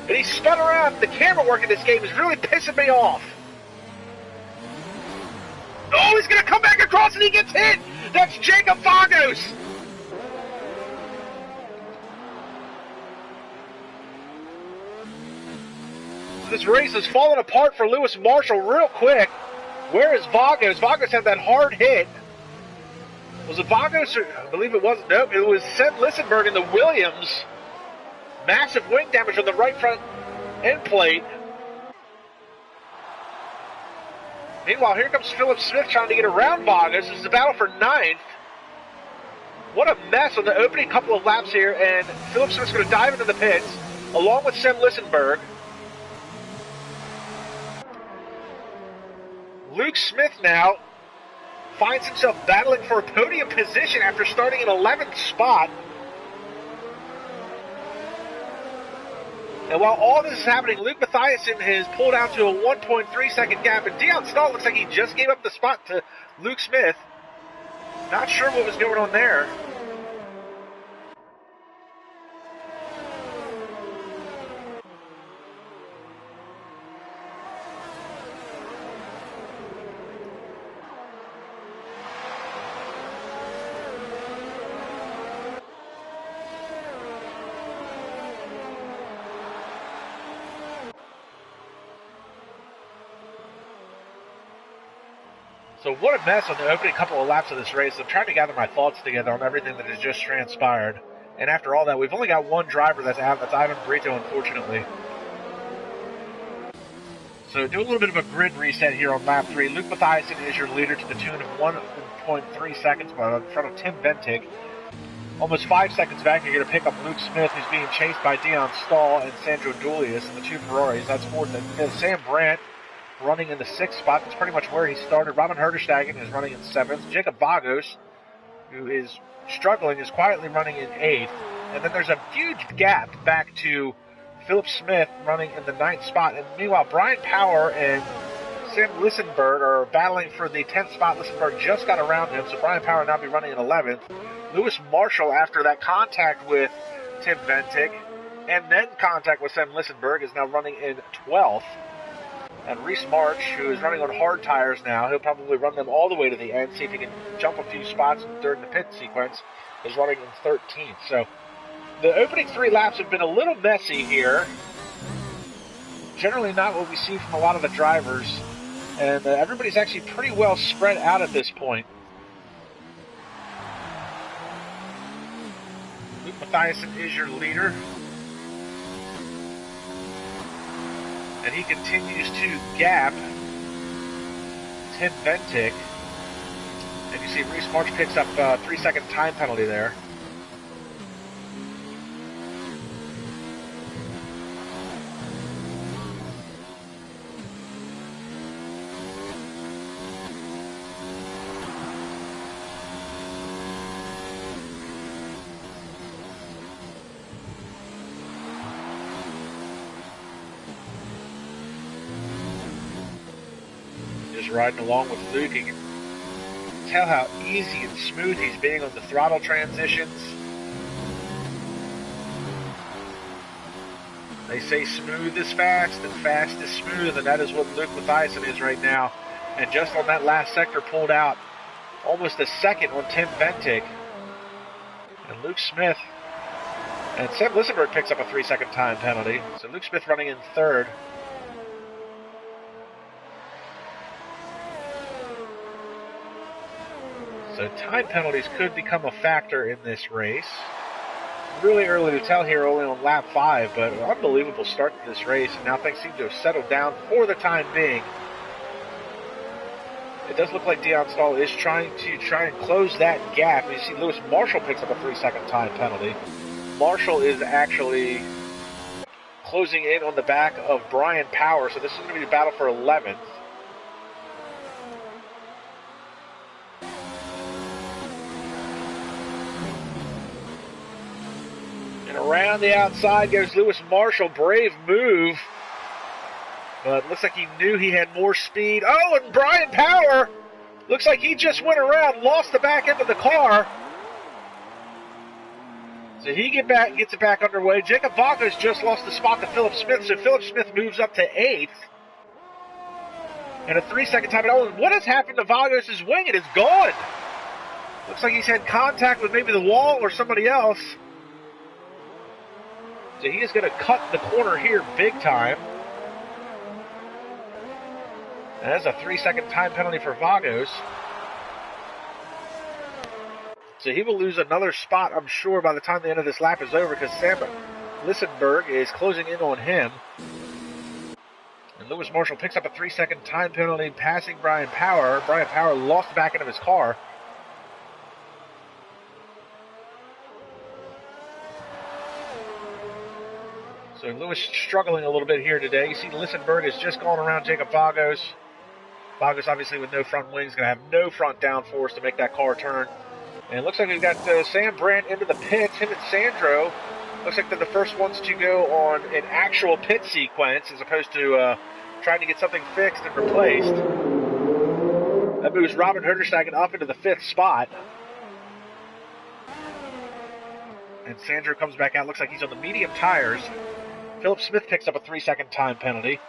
And he spun around. The camera work in this game is really pissing me off. Oh, he's going to come back across and he gets hit! That's Jacob Vagos! This race has fallen apart for Lewis Marshall real quick. Where is Vagos? Vagos had that hard hit. Was it Vagos? I believe it was. Nope, it was Sem Lissenberg in the Williams. Massive wing damage on the right front end plate. Meanwhile, here comes Philip Smith trying to get around Vagos. This is a battle for 9th. What a mess on the opening couple of laps here, and Philip Smith's going to dive into the pits, along with Sem Lissenberg. Luke Smith now finds himself battling for a podium position after starting in 11th spot. And while all this is happening, Luke Mathiasen has pulled out to a 1.3 second gap, and Dion Stahl looks like he just gave up the spot to Luke Smith. Not sure what was going on there. So what a mess on the opening couple of laps of this race. I'm trying to gather my thoughts together on everything that has just transpired. And after all that, we've only got one driver that's out. That's Ivan Brito, unfortunately. So do a little bit of a grid reset here on lap 3. Luke Mathiasen is your leader to the tune of 1.3 seconds in front of Tim Ventic. Almost 5 seconds back, you're going to pick up Luke Smith, who's being chased by Dion Stahl and Sandro Dulles in the 2 Ferraris. That's 4th and 5th. Sam Brandt running in the 6th spot. That's pretty much where he started. Robin Herderstagen is running in 7th. Jacob Vagos, who is struggling, is quietly running in 8th. And then there's a huge gap back to Philip Smith running in the 9th spot. And meanwhile, Brian Power and Sem Lissenberg are battling for the 10th spot. Lissenberg just got around him, so Brian Power now be running in 11th. Lewis Marshall, after that contact with Tim Ventic and then contact with Sem Lissenberg, is now running in 12th. And Reese March, who is running on hard tires now, he'll probably run them all the way to the end, see if he can jump a few spots during the pit sequence, is running in 13th. So The opening 3 laps have been a little messy here. Generally not what we see from a lot of the drivers. And everybody's actually pretty well spread out at this point. Luke Mathiasen is your leader. And he continues to gap Tim Bentic. And you see Reese March picks up a 3-second time penalty there. Just riding along with Luke. You can tell how easy and smooth he's being on the throttle transitions. They say smooth is fast and fast is smooth, and that is what Luke Mathiasen is right now. And just on that last sector, pulled out almost a second on Tim Bentic. And Luke Smith and Sam Lissenberg picks up a 3-second time penalty. So Luke Smith running in third. So time penalties could become a factor in this race. Really early to tell here, only on lap 5, but an unbelievable start to this race. And now things seem to have settled down for the time being. It does look like Dion Stahl is trying and close that gap. You see Lewis Marshall picks up a 3-second time penalty. Marshall is actually closing in on the back of Brian Power, so this is going to be the battle for 11th. And around the outside goes Lewis Marshall. Brave move. But looks like he knew he had more speed. Oh, and Brian Power looks like he just went around, lost the back end of the car. So he gets it back underway. Jacob Vagos just lost the spot to Philip Smith, so Philip Smith moves up to 8th. And a 3-second time. Oh, what has happened to Vagos' wing? It is gone. Looks like he's had contact with maybe the wall or somebody else. So he is going to cut the corner here big time. And that's a 3-second time penalty for Vagos. So he will lose another spot, I'm sure, by the time the end of this lap is over, because Sam Lissenberg is closing in on him. And Lewis Marshall picks up a 3-second time penalty, passing Brian Power. Brian Power lost the back end of his car. So Lewis struggling a little bit here today. You see Lissenberg has just gone around Jacob Vagos. Vagos obviously with no front wings, going to have no front downforce to make that car turn. And it looks like we've got Sam Brandt into the pits. Him and Sandro. Looks like they're the first ones to go on an actual pit sequence as opposed to trying to get something fixed and replaced. That moves Robin Herdersteigen up into the 5th spot. And Sandro comes back out. Looks like he's on the medium tires. Philip Smith picks up a 3-second time penalty.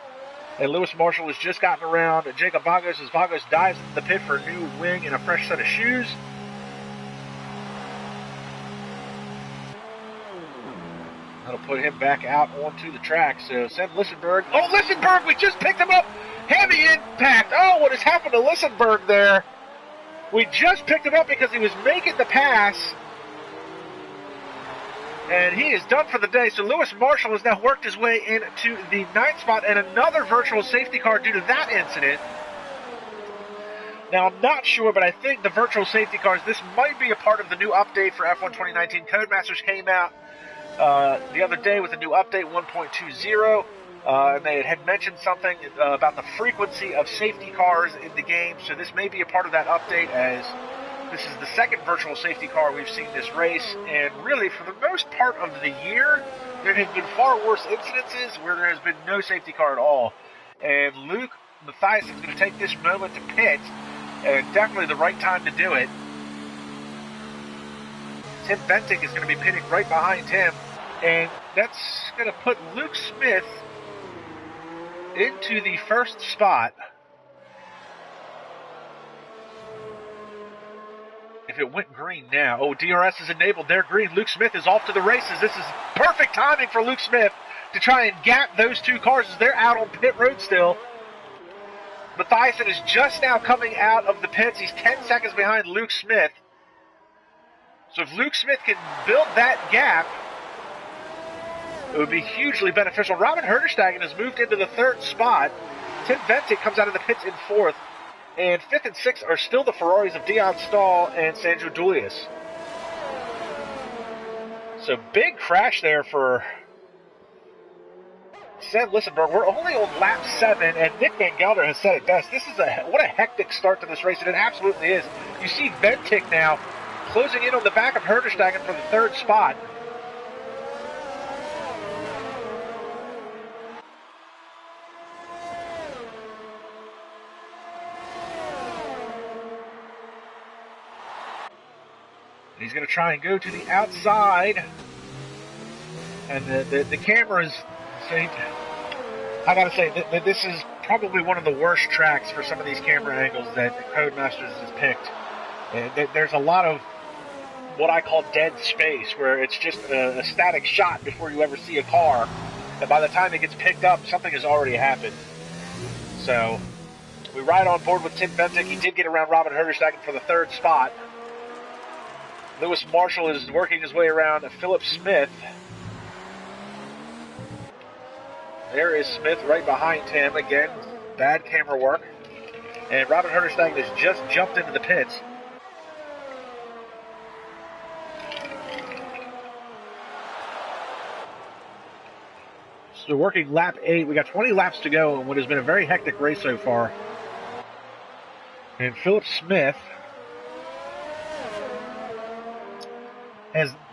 And Lewis Marshall has just gotten around Jacob Vagos as Vagos dives into the pit for a new wing and a fresh set of shoes. That'll put him back out onto the track. So Sam Lissenberg. Oh, Lissenberg! We just picked him up! Heavy impact! Oh, what has happened to Lissenberg there? We just picked him up because he was making the pass. And he is done for the day. So Lewis Marshall has now worked his way into the 9th spot and another virtual safety car due to that incident. Now, I'm not sure, but I think the virtual safety cars, this might be a part of the new update for F1 2019. Codemasters came out the other day with a new update 1.20, and they had mentioned something about the frequency of safety cars in the game, so this may be a part of that update, as this is the second virtual safety car we've seen this race, and really for the most part of the year, there have been far worse incidences where there has been no safety car at all. And Luke Mathiasen is going to take this moment to pit, and definitely the right time to do it. Tim Bentic is going to be pitting right behind him, and that's going to put Luke Smith into the 1st spot. If if it went green now. Oh, DRS is enabled. They're green. Luke Smith is off to the races. This is perfect timing for Luke Smith to try and gap those two cars as they're out on pit road still. Mathiasen is just now coming out of the pits. He's 10 seconds behind Luke Smith. So if Luke Smith can build that gap, it would be hugely beneficial. Robin Herderstagen has moved into the third spot. Tim Ventic comes out of the pits in fourth. And fifth and sixth are still the Ferraris of Dion Stahl and Sandro Dulius. So big crash there for Seb Lissenberg. We're only on lap 7, and Nick Van Gelder has said it best. This is what a hectic start to this race, and it absolutely is. You see Ventic now closing in on the back of Herderstagen for the third spot. He's going to try and go to the outside. And the cameras, I got to say, that this is probably one of the worst tracks for some of these camera angles that Codemasters has picked. And there's a lot of what I call dead space, where it's just a static shot before you ever see a car. And by the time it gets picked up, something has already happened. So we ride on board with Tim Ventic. He did get around Robin Herderstagen for the third spot. Lewis Marshall is working his way around Philip Smith. There is Smith right behind him. Again, bad camera work. And Robin Herderstagen has just jumped into the pits. So working lap 8. We got 20 laps to go in what has been a very hectic race so far. And Philip Smith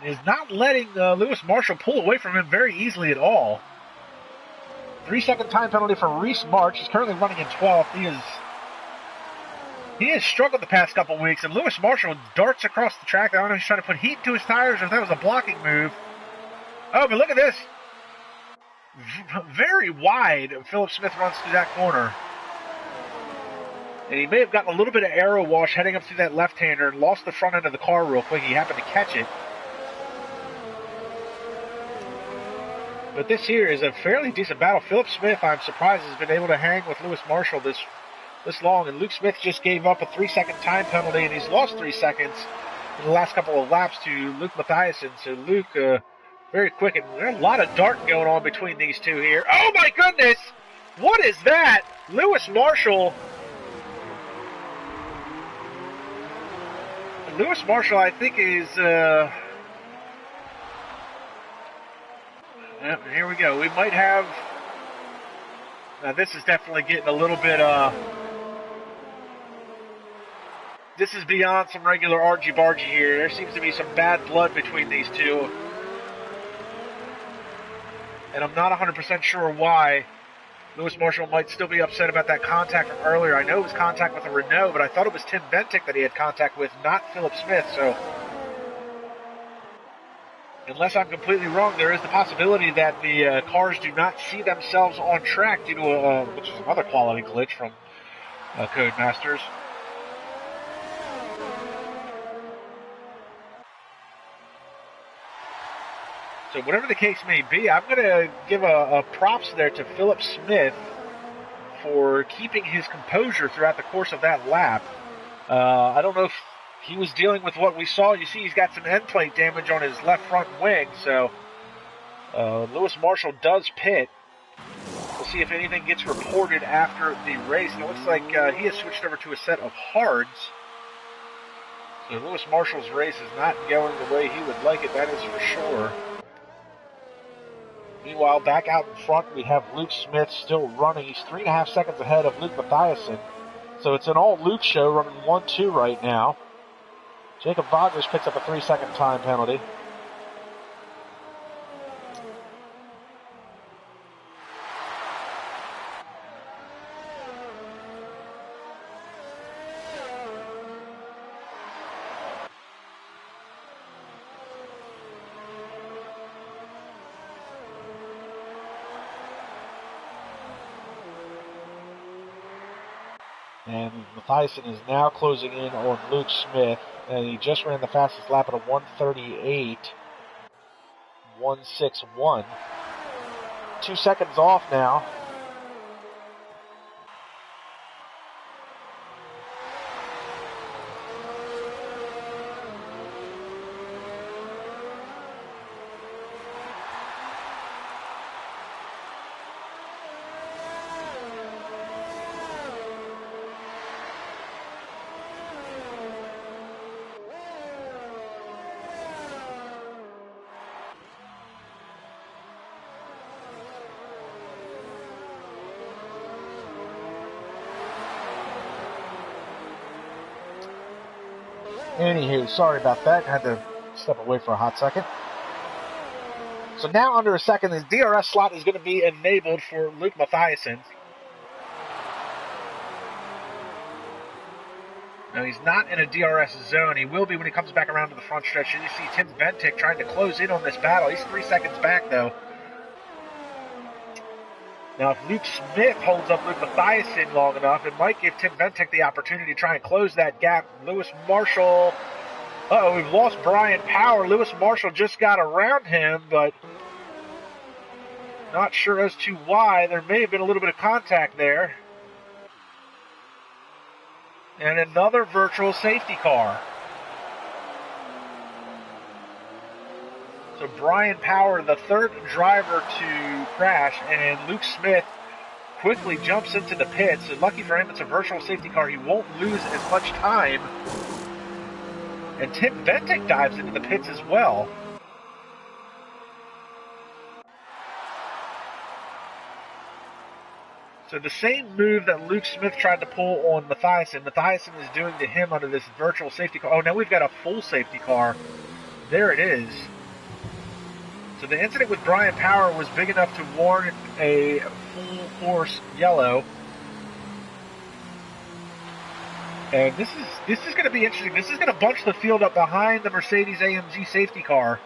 is not letting Lewis Marshall pull away from him very easily at all. 3-second time penalty for Reese March. He's currently running in 12th. He has struggled the past couple weeks, and Lewis Marshall darts across the track. I don't know if he's trying to put heat into his tires or if that was a blocking move. Oh, but look at this. Very wide, Philip Smith runs through that corner. And he may have gotten a little bit of aero wash heading up through that left-hander and lost the front end of the car real quick. He happened to catch it. But this here is a fairly decent battle. Philip Smith, I'm surprised, has been able to hang with Lewis Marshall this long. And Luke Smith just gave up a 3-second time penalty, and he's lost 3 seconds in the last couple of laps to Luke Mathiasen. So Luke, very quick. And there's a lot of darting going on between these two here. Oh, my goodness! What is that? Lewis Marshall, I think, is... Yep, here we go. We might have... Now, this is definitely getting a little bit... This is beyond some regular argy-bargy here. There seems to be some bad blood between these two. And I'm not 100% sure why. Lewis Marshall might still be upset about that contact from earlier. I know it was contact with a Renault, but I thought it was Tim Ventic that he had contact with, not Philip Smith, so... Unless I'm completely wrong, there is the possibility that the cars do not see themselves on track due to which is another quality glitch from Codemasters. So whatever the case may be, I'm going to give a props there to Philip Smith for keeping his composure throughout the course of that lap. I don't know if he was dealing with what we saw. You see he's got some end plate damage on his left front wing, so Lewis Marshall does pit. We'll see if anything gets reported after the race. It looks like he has switched over to a set of hards. So Lewis Marshall's race is not going the way he would like it, that is for sure. Meanwhile, back out in front, we have Luke Smith still running. He's 3.5 seconds ahead of Luke Mathiasen. So it's an all Luke show running 1-2 right now. Jacob Wagers picks up a 3-second time penalty. And Mathiasen is now closing in on Luke Smith. And he just ran the fastest lap at a 1:38.161. 2 seconds off now. Anywho, sorry about that. Had to step away for a hot second. So now under a second, the DRS slot is going to be enabled for Luke Mathiasen. Now he's not in a DRS zone. He will be when he comes back around to the front stretch. You see Tim Ventic trying to close in on this battle. He's 3 seconds back though. Now if Luke Smith holds up Luke Mathiasen long enough, it might give Tim Ventic the opportunity to try and close that gap. Lewis Marshall... Uh-oh, we've lost Brian Power. Lewis Marshall just got around him, but not sure as to why. There may have been a little bit of contact there. And another virtual safety car. So Brian Power, the third driver to crash, and Luke Smith quickly jumps into the pits. So lucky for him, it's a virtual safety car. He won't lose as much time. And Tim Ventic dives into the pits as well. So the same move that Luke Smith tried to pull on Mathiasen is doing to him under this virtual safety car. Oh, now we've got a full safety car. There it is. So the incident with Brian Power was big enough to warrant a full force yellow. And this is going to be interesting. This is going to bunch the field up behind the Mercedes-AMG safety car.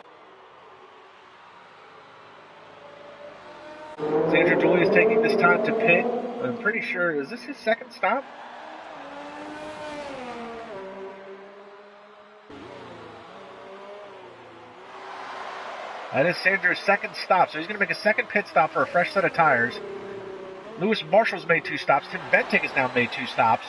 Sandro Dooley is taking this time to pit. I'm pretty sure, is this his second stop? That is Sandro's second stop, so he's going to make a second pit stop for a fresh set of tires. Lewis Marshall's made 2 stops. Tim Ventic has now made 2 stops.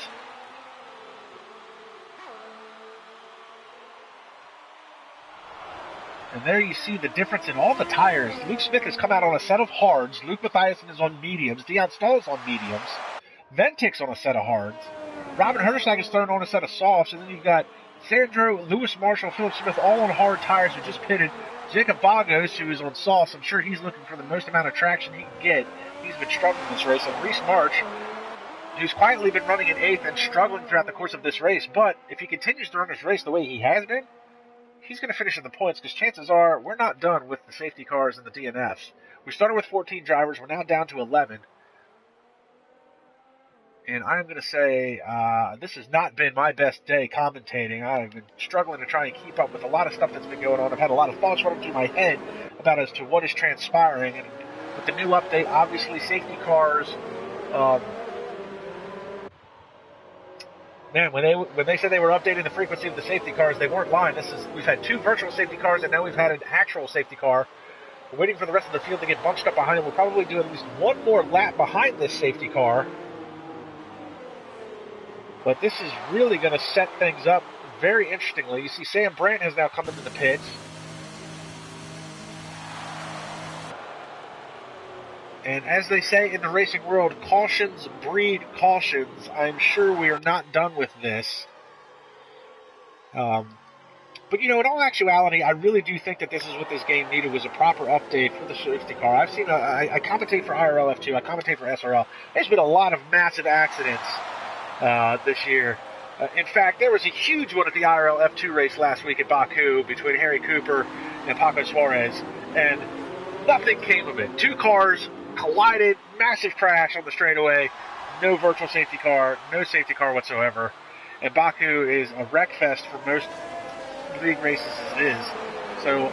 And there you see the difference in all the tires. Luke Smith has come out on a set of hards. Luke Mathiasen is on mediums. Dion Stahl is on mediums. Ventic's on a set of hards. Robin Hershag is thrown on a set of softs. And then you've got Sandro, Lewis Marshall, Philip Smith all on hard tires who just pitted. Jacob Vagos, who is on softs. I'm sure he's looking for the most amount of traction he can get. He's been struggling this race. And Reese March, who's quietly been running in 8th and struggling throughout the course of this race. But if he continues to run this race the way he has been, he's going to finish in the points, because chances are we're not done with the safety cars and the DNFs. We started with 14 drivers. We're now down to 11. And I'm going to say this has not been my best day commentating. I've been struggling to try and keep up with a lot of stuff that's been going on. I've had a lot of thoughts running through my head about as to what is transpiring. And with the new update, obviously safety cars... Man, when they said they were updating the frequency of the safety cars, they weren't lying. We've had 2 virtual safety cars, and now we've had an actual safety car. We're waiting for the rest of the field to get bunched up behind it. We'll probably do at least one more lap behind this safety car. But this is really going to set things up very interestingly. You see Sam Brandt has now come into the pits. And as they say in the racing world, cautions breed cautions. I'm sure we are not done with this. But, you know, in all actuality, I really do think that this is what this game needed, was a proper update for the safety car. I've seen, I commentate for IRL F2, I commentate for SRL. There's been a lot of massive accidents this year. In fact, there was a huge one at the IRL F2 race last week at Baku between Harry Cooper and Paco Suarez, and nothing came of it. 2 cars collided, massive crash on the straightaway, no virtual safety car, no safety car whatsoever. And Baku is a wreck fest for most league races as it is. So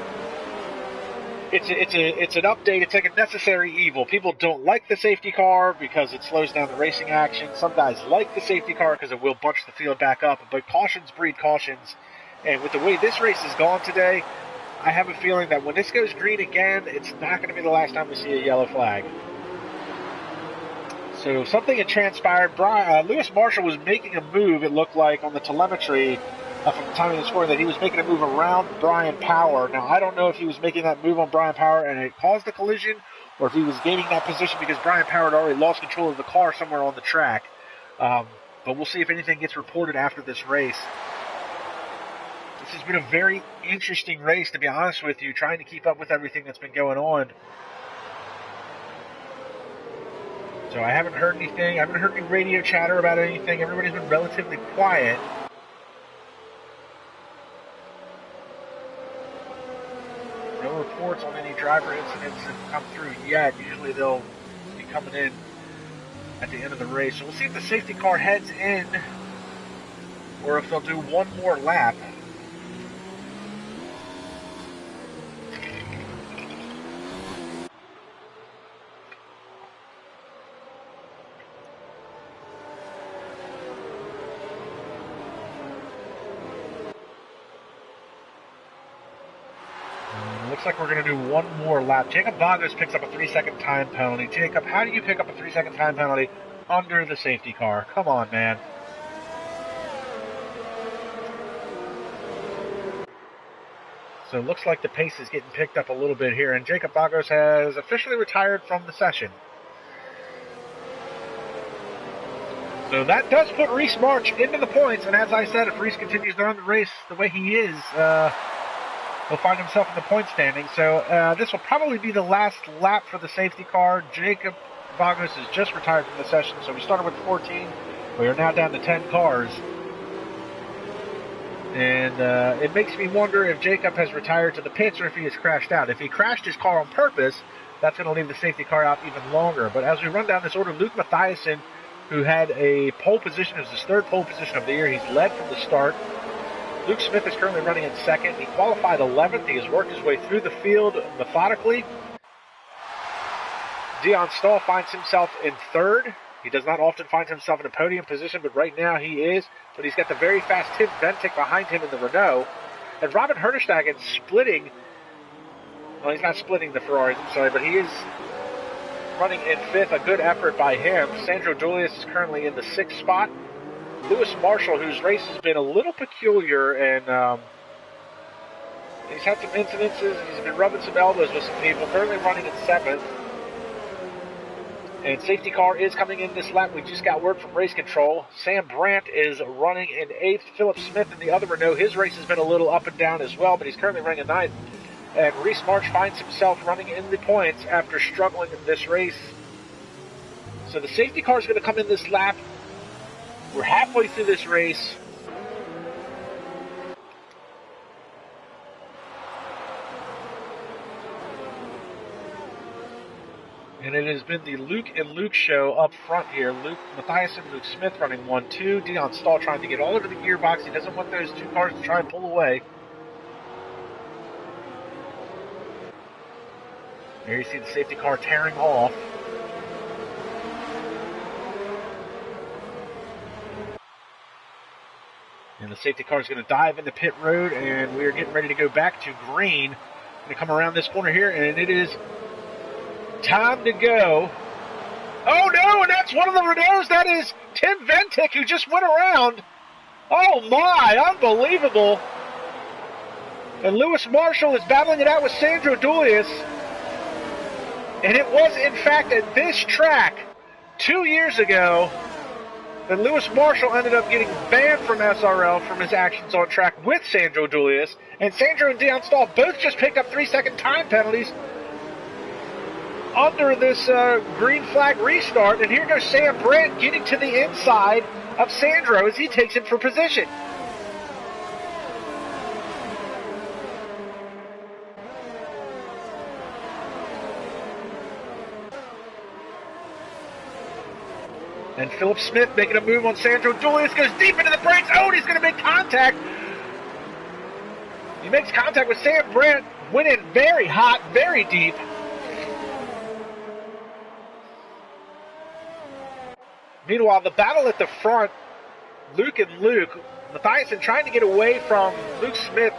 it's an update. It's like a necessary evil. People don't like the safety car because it slows down the racing action. Some guys like the safety car because it will bunch the field back up. But cautions breed cautions. And with the way this race has gone today, I have a feeling that when this goes green again, it's not going to be the last time we see a yellow flag. So something had transpired. Lewis Marshall was making a move, it looked like, on the telemetry from the time of the scoring, that he was making a move around Brian Power. Now, I don't know if he was making that move on Brian Power and it caused the collision, or if he was gaining that position because Brian Power had already lost control of the car somewhere on the track. But we'll see if anything gets reported after this race. This has been a very interesting race, to be honest with you, trying to keep up with everything that's been going on. So I haven't heard anything. I haven't heard any radio chatter about anything. Everybody's been relatively quiet. No reports on any driver incidents have come through yet. Usually they'll be coming in at the end of the race. So we'll see if the safety car heads in or if they'll do one more lap. Looks like we're going to do one more lap. Jacob Vagos picks up a 3-second time penalty. Jacob, how do you pick up a 3-second time penalty under the safety car? Come on, man. So it looks like the pace is getting picked up a little bit here, and Jacob Vagos has officially retired from the session. So that does put Reese March into the points, and as I said, if Reese continues to run the race the way he is, he'll find himself in the point standing. So this will probably be the last lap for the safety car. Jacob Vagos has just retired from the session, so we started with 14. We are now down to 10 cars. And it makes me wonder if Jacob has retired to the pits or if he has crashed out. If he crashed his car on purpose, that's going to leave the safety car out even longer. But as we run down this order, Luke Mathiasen, who had a pole position, it was his third pole position of the year. He's led from the start. Luke Smith is currently running in second. He qualified 11th. He has worked his way through the field methodically. Dion Stahl finds himself in third. He does not often find himself in a podium position, but right now he is. But he's got the very fast Tim Ventic behind him in the Renault. And Robin Herterstagen splitting. Well, he's not splitting the Ferraris, I'm sorry, but he is running in fifth. A good effort by him. Sandro Julius is currently in the sixth spot. Lewis Marshall, whose race has been a little peculiar, and he's had some incidences. He's been rubbing some elbows with some people. Currently running in seventh. And safety car is coming in this lap. We just got word from race control. Sam Brandt is running in eighth. Philip Smith in the other Renault. His race has been a little up and down as well, but he's currently running in ninth. And Reese March finds himself running in the points after struggling in this race. So the safety car is going to come in this lap. We're halfway through this race. And it has been the Luke and Luke show up front here. Luke Mathiasen, Luke Smith running 1-2. Dion Stahl trying to get all over the gearbox. He doesn't want those two cars to try and pull away. There you see the safety car tearing off. And the safety car is going to dive into pit road, and we are getting ready to go back to green. Going to come around this corner here, and it is time to go. Oh no, and that's one of the Renaults. That is Tim Ventic, who just went around. Oh my, unbelievable. And Lewis Marshall is battling it out with Sandro Julius. And it was, in fact, at this track 2 years ago that Lewis Marshall ended up getting banned from SRL from his actions on track with Sandro Julius. And Sandro and Dion Stahl both just picked up 3-second time penalties under this green flag restart. And here goes Sam Brandt getting to the inside of Sandro as he takes him for position. And Philip Smith making a move on Sandro Julius, goes deep into the brakes. Oh, and he's going to make contact. He makes contact with Sam Brandt. Went in very hot, very deep. Meanwhile, the battle at the front, Luke and Luke. Mathiasen trying to get away from Luke Smith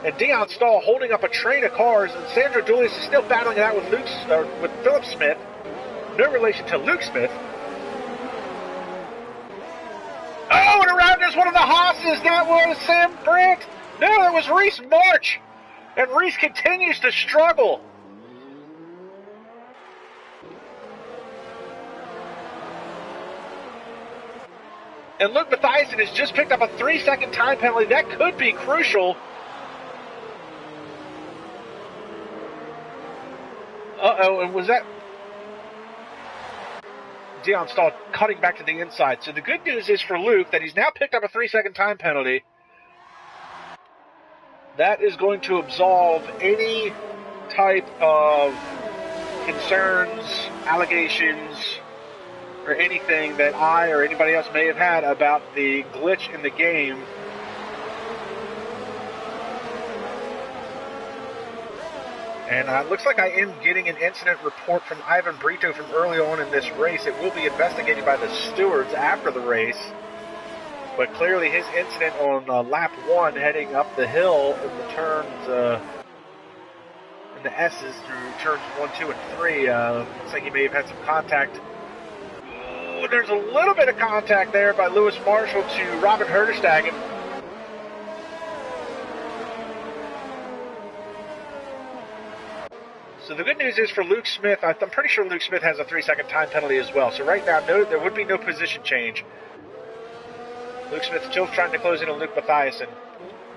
and Dion Stahl holding up a train of cars, and Sandro Dulius is still battling it out with with Philip Smith. No relation to Luke Smith. Oh, and around is one of the Haas's. That was Sam Brandt. No, that was Reese March. And Reese continues to struggle. And Luke Mathiasen has just picked up a 3-second time penalty. That could be crucial. Uh-oh, and was that Dion Stahl cutting back to the inside? So the good news is for Luke that he's now picked up a 3-second time penalty. That is going to absolve any type of concerns, allegations, or anything that I or anybody else may have had about the glitch in the game. And it looks like I am getting an incident report from Ivan Brito from early on in this race. It will be investigated by the stewards after the race. But clearly his incident on lap 1 heading up the hill in the turns, in the S's through turns 1, 2, and 3, looks like he may have had some contact. Ooh, there's a little bit of contact there by Lewis Marshall to Robin Herderstagen. So the good news is for Luke Smith, I'm pretty sure Luke Smith has a 3-second time penalty as well. So right now, there would be no position change. Luke Smith still trying to close in on Luke Mathiasen.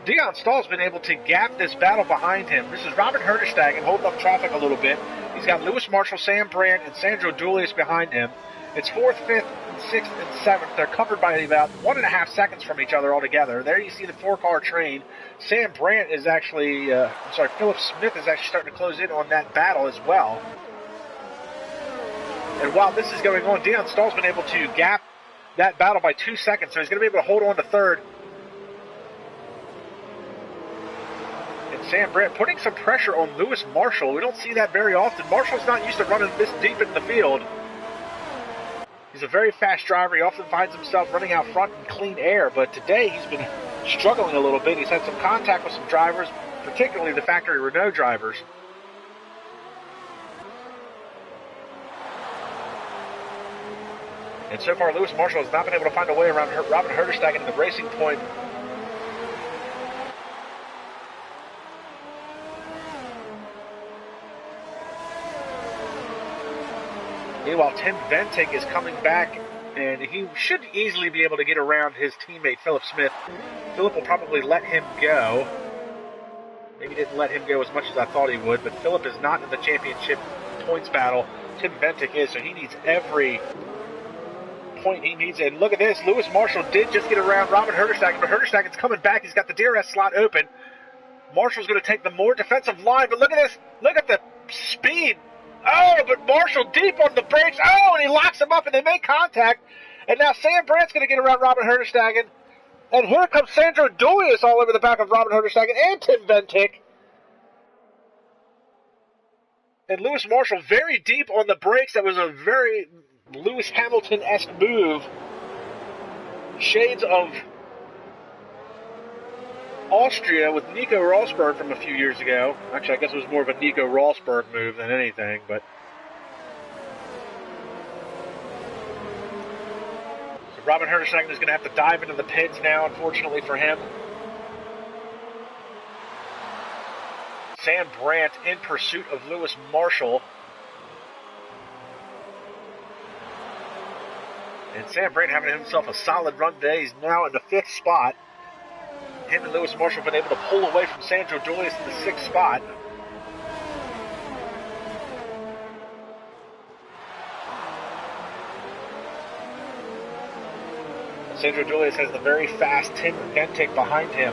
Dion Stahl's been able to gap this battle behind him. This is Robert Herderstagen holding up traffic a little bit. He's got Lewis Marshall, Sam Brandt, and Sandro Dulius behind him. It's 4th, 5th, 6th, and 7th. They're covered by about 1.5 seconds from each other altogether. There you see the 4-car train. Sam Brandt is actually, Philip Smith is actually starting to close in on that battle as well. And while this is going on, Dion Stahl's been able to gap that battle by 2 seconds, so he's going to be able to hold on to 3rd. And Sam Brandt putting some pressure on Lewis Marshall. We don't see that very often. Marshall's not used to running this deep in the field. He's a very fast driver. He often finds himself running out front in clean air, but today he's been struggling a little bit. He's had some contact with some drivers, particularly the factory Renault drivers. And so far, Lewis Marshall has not been able to find a way around Robin Herderstagen in the racing point. Meanwhile, Tim Ventic is coming back, and he should easily be able to get around his teammate, Philip Smith. Philip will probably let him go. Maybe didn't let him go as much as I thought he would, but Philip is not in the championship points battle. Tim Ventic is, so he needs every point he needs. And look at this, Lewis Marshall did just get around Robin Herderstagen, but Herderstagen's coming back. He's got the DRS slot open. Marshall's going to take the more defensive line, but look at this. Look at the speed. Oh, but Marshall deep on the brakes. Oh, and he locks him up, and they make contact. And now Sam Brandt's going to get around Robin Herderstagen. And here comes Sandro Dulius all over the back of Robin Herderstagen and Tim Ventic. And Lewis Marshall very deep on the brakes. That was a very Lewis Hamilton-esque move. Shades of Austria with Nico Rosberg from a few years ago. Actually, I guess it was more of a Nico Rosberg move than anything, but so Robin Herderstagen is going to have to dive into the pits now, unfortunately for him. Sam Brandt in pursuit of Lewis Marshall. And Sam Brandt having himself a solid run today. He's now in the 5th spot. Him and Lewis Marshall have been able to pull away from Sandro Dulius in the 6th spot. Sandro Dulius has the very fast Tim Ventic behind him.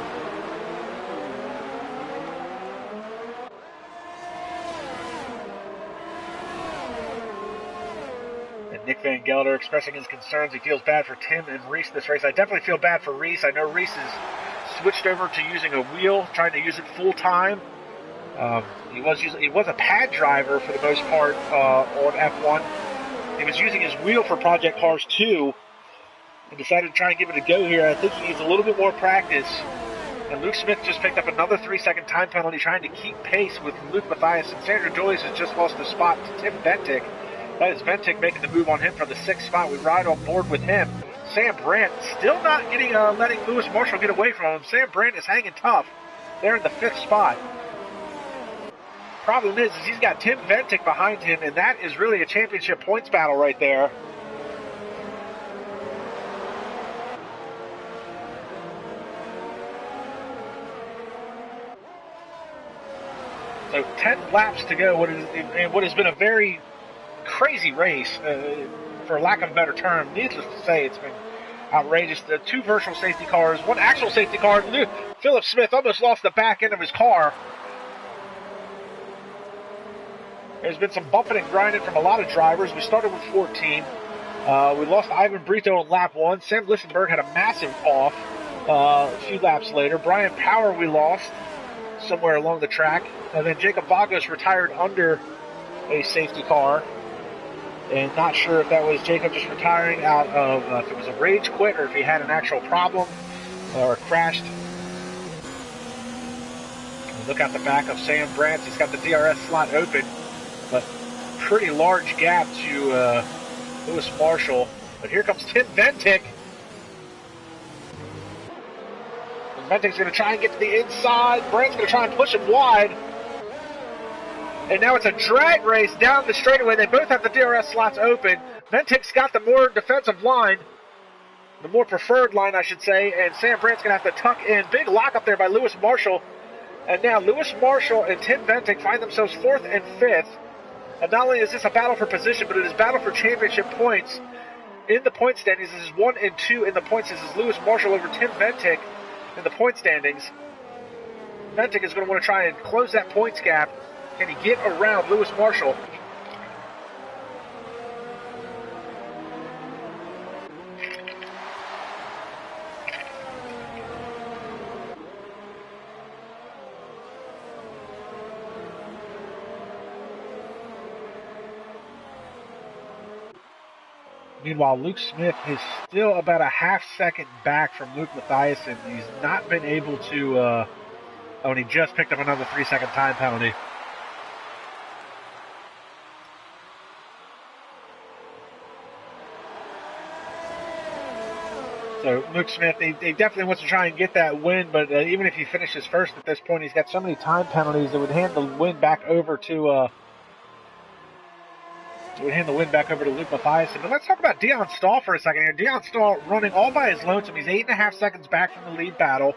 And Nick Van Gelder expressing his concerns. He feels bad for Tim and Reese this race. I definitely feel bad for Reese. I know Reese is switched over to using a wheel, trying to use it full time. He was a pad driver for the most part on F1. He was using his wheel for Project Cars 2, and decided to try and give it a go here. I think he needs a little bit more practice. And Luke Smith just picked up another 3-second time penalty trying to keep pace with Luke Mathiasen. Sandra Joyce has just lost a spot to Tim Bentic. That is Bentic making the move on him for the 6th spot. We ride on board with him. Sam Brandt still not getting letting Lewis Marshall get away from him. Sam Brandt is hanging tough. They're in the 5th spot. Problem is he's got Tim Bentic behind him, and that is really a championship points battle right there. So 10 laps to go. What has been a very crazy race, for lack of a better term. Needless to say, it's been outrageous. The 2 virtual safety cars, 1 actual safety car. Philip Smith almost lost the back end of his car. There's been some bumping and grinding from a lot of drivers. We started with 14. We lost Ivan Brito on lap 1. Sam Lissenberg had a massive off a few laps later. Brian Power we lost somewhere along the track. And then Jacob Vagos retired under a safety car. And not sure if that was Jacob just retiring out of, if it was a rage quit or if he had an actual problem or crashed. Look out the back of Sam Brandt. He's got the DRS slot open, but pretty large gap to Lewis Marshall. But here comes Tim Bentic. And Bentic's going to try and get to the inside. Brandt's going to try and push him wide. And now it's a drag race down the straightaway. They both have the DRS slots open. Bentic's got the more defensive line, the more preferred line, I should say, and Sam Brandt's going to have to tuck in. Big lock up there by Lewis Marshall. And now Lewis Marshall and Tim Bentic find themselves 4th and 5th. And not only is this a battle for position, but it is a battle for championship points. In the point standings, this is 1 and 2 in the points. This is Lewis Marshall over Tim Bentic in the point standings. Bentic is going to want to try and close that points gap. Can he get around Lewis Marshall? Meanwhile, Luke Smith is still about a half-second back from Luke Mathiasen. He's not been able to, and he just picked up another 3-second time penalty. So Luke Smith, he definitely wants to try and get that win, but even if he finishes first at this point, he's got so many time penalties that would hand the win back over to Luke Mathiasen. But let's talk about Dion Stahl for a second here. Dion Stahl running all by his lonesome. He's 8.5 seconds back from the lead battle.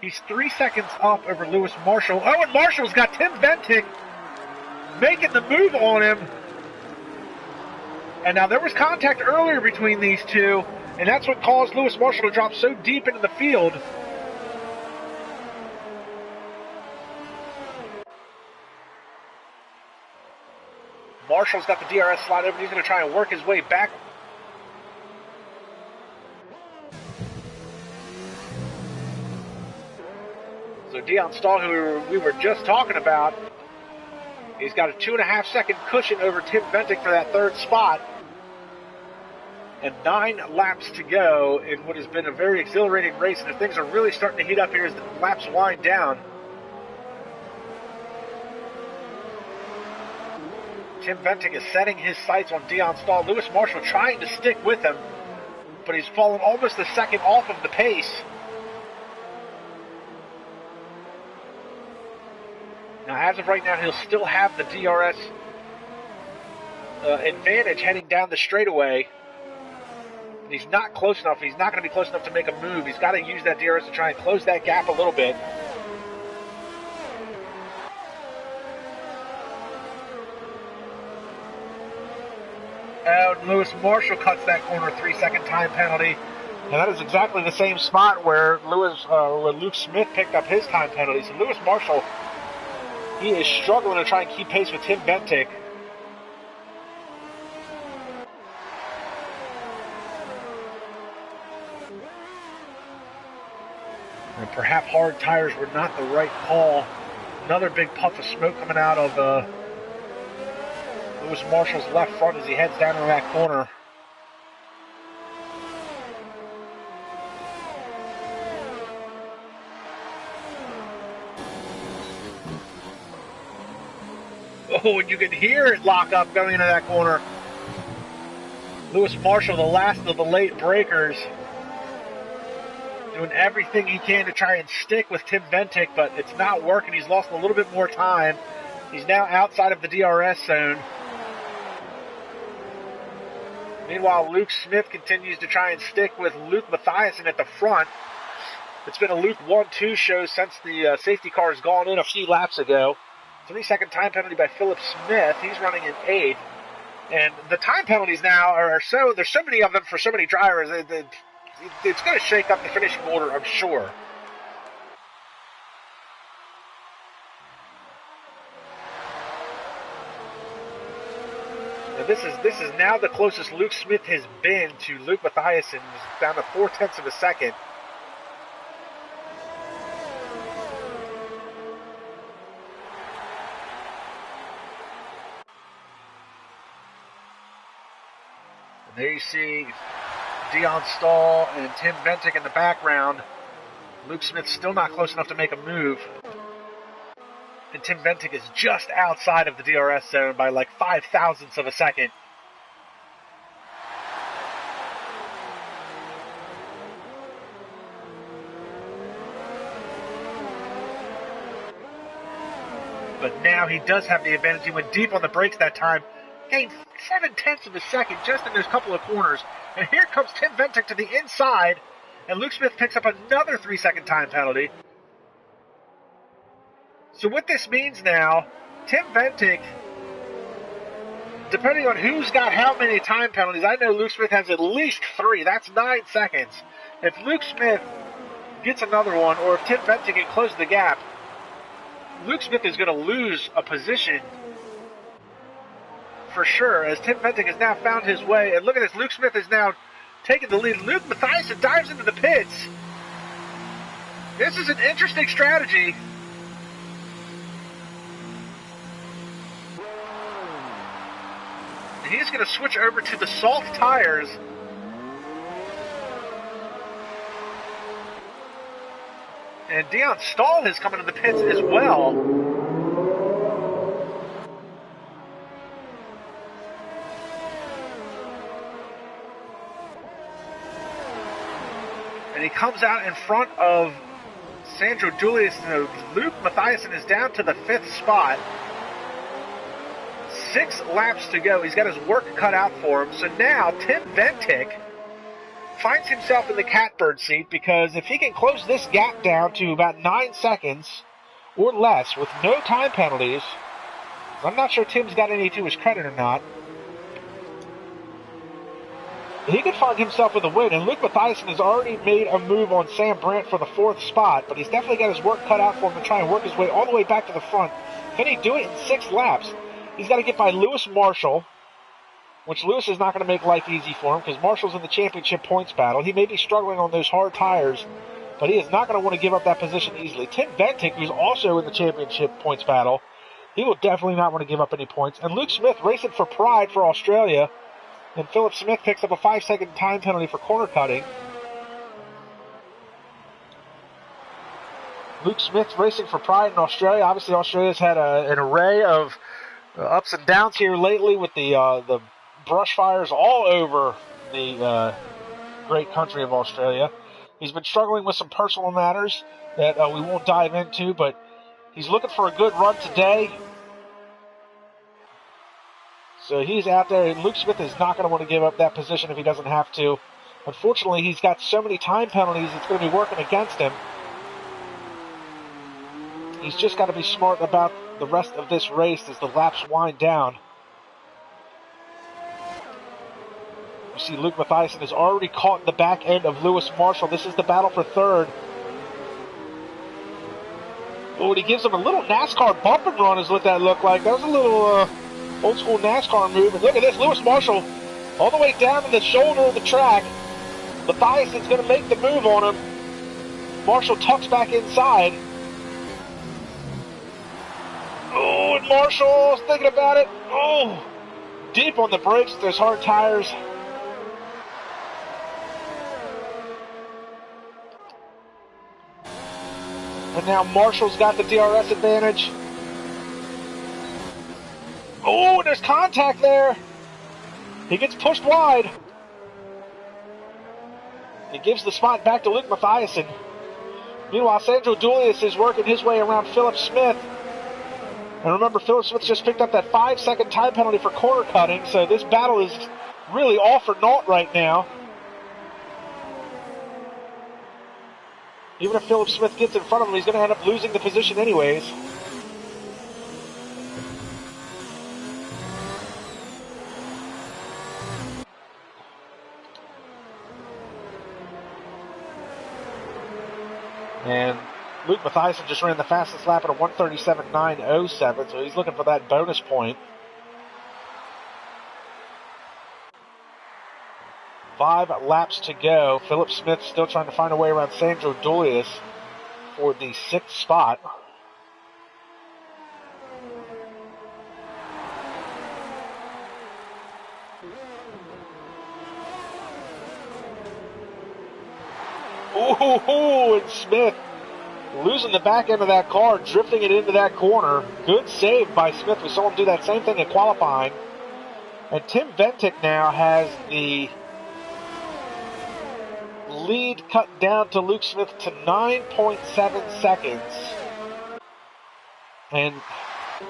He's 3 seconds up over Lewis Marshall. Oh, and Marshall's got Tim Bentic making the move on him. And now there was contact earlier between these two, and that's what caused Lewis Marshall to drop so deep into the field. Marshall's got the DRS slot open. He's going to try and work his way back. So Dion Stahl, who we were just talking about, he's got a 2.5 second cushion over Tim Bentic for that 3rd spot. And 9 laps to go in what has been a very exhilarating race. And if things are really starting to heat up here as the laps wind down. Tim Bentic is setting his sights on Dion Stahl. Lewis Marshall trying to stick with him, but he's fallen almost a second off of the pace. Now, as of right now, he'll still have the DRS advantage heading down the straightaway. He's not close enough. He's not going to be close enough to make a move. He's got to use that DRS to try and close that gap a little bit. And Lewis Marshall cuts that corner 3-second time penalty. And that is exactly the same spot where Luke Smith picked up his time penalty. So Lewis Marshall, he is struggling to try and keep pace with Tim Bentic. And perhaps hard tires were not the right call. Another big puff of smoke coming out of Lewis Marshall's left front as he heads down to that corner. Oh, and you can hear it lock up going into that corner. Lewis Marshall, the last of the late breakers, doing everything he can to try and stick with Tim Bentic, but it's not working. He's lost a little bit more time. He's now outside of the DRS zone. Meanwhile, Luke Smith continues to try and stick with Luke Mathiasen at the front. It's been a Luke 1-2 show since the safety car has gone in a few laps ago. 3-second time penalty by Philip Smith. He's running in 8th. And the time penalties now there's so many of them for so many drivers. It's going to shake up the finishing order, I'm sure. Now this is now the closest Luke Smith has been to Luke Mathiasen, down to 0.4 of a second. And there you see Dion Stahl and Tim Bentic in the background. Luke Smith still not close enough to make a move. And Tim Bentic is just outside of the DRS zone by like 0.005 of a second. But now he does have the advantage. He went deep on the brakes that time. Gained 0.7 of a second just in those couple of corners. And here comes Tim Bentic to the inside. And Luke Smith picks up another 3-second time penalty. So what this means now, Tim Bentic, depending on who's got how many time penalties, I know Luke Smith has at least 3. That's 9 seconds. If Luke Smith gets another one, or if Tim Bentic can close the gap, Luke Smith is going to lose a position for sure, as Tim Bentic has now found his way. And look at this, Luke Smith is now taking the lead. Luke Mathiasen dives into the pits. This is an interesting strategy. He's going to switch over to the soft tires. And Dion Stahl has come into the pits as well. And he comes out in front of Sandro Dulius. Luke Mathiasen is down to the 5th spot. 6 laps to go. He's got his work cut out for him. So now Tim Bentic finds himself in the catbird seat, because if he can close this gap down to about 9 seconds or less with no time penalties, I'm not sure Tim's got any to his credit or not, he could find himself with a win. And Luke Mathiasen has already made a move on Sam Brandt for the 4th spot, but he's definitely got his work cut out for him to try and work his way all the way back to the front. Can he do it in 6 laps? He's got to get by Lewis Marshall, which Lewis is not going to make life easy for him, because Marshall's in the championship points battle. He may be struggling on those hard tires, but he is not going to want to give up that position easily. Tim Bentic, who's also in the championship points battle, he will definitely not want to give up any points. And Luke Smith racing for pride for Australia, and Philip Smith picks up a 5-second time penalty for corner cutting. Luke Smith racing for pride in Australia. Obviously, Australia's had an array of ups and downs here lately with the brush fires all over the great country of Australia. He's been struggling with some personal matters that we won't dive into, but he's looking for a good run today. So he's out there, and Luke Smith is not going to want to give up that position if he doesn't have to. Unfortunately, he's got so many time penalties, it's going to be working against him. He's just got to be smart about the rest of this race as the laps wind down. You see Luke Mathiasen is already caught in the back end of Lewis Marshall. This is the battle for 3rd. Oh, and he gives him a little NASCAR bump and run is what that looked like. That was a little old school NASCAR move. And look at this, Lewis Marshall all the way down to the shoulder of the track. Mathiasen's going to make the move on him. Marshall tucks back inside. Oh, and Marshall's thinking about it. Oh, deep on the brakes, those hard tires. And now Marshall's got the DRS advantage. Oh, there's contact there. He gets pushed wide. He gives the spot back to Luke Mathiasen. Meanwhile, Sandro Dulius is working his way around Philip Smith. And remember, Philip Smith just picked up that 5-second time penalty for corner cutting, so this battle is really all for naught right now. Even if Philip Smith gets in front of him, he's going to end up losing the position anyways. And Luke Mathiasen just ran the fastest lap at a 1:37.907, so he's looking for that bonus point. 5 laps to go. Philip Smith still trying to find a way around Sandro Dulius for the 6th spot. Ooh, and Smith losing the back end of that car, drifting it into that corner. Good save by Smith. We saw him do that same thing in qualifying. And Tim Ventic now has the lead cut down to Luke Smith to 9.7 seconds. And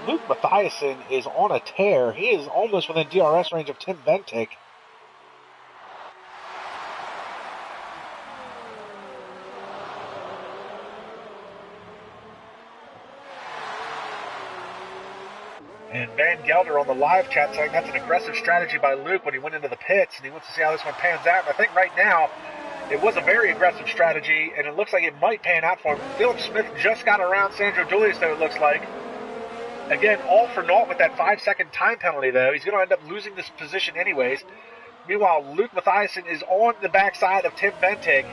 Luke Mathiasen is on a tear. He is almost within DRS range of Tim Ventic. And Van Gelder on the live chat saying that's an aggressive strategy by Luke when he went into the pits, and he wants to see how this one pans out. And I think right now it was a very aggressive strategy, and it looks like it might pan out for him. Philip Smith just got around Sandro Dulius, though, it looks like. Again, all for naught with that 5-second time penalty, though. He's going to end up losing this position anyways. Meanwhile, Luke Mathiasen is on the backside of Tim Ventic.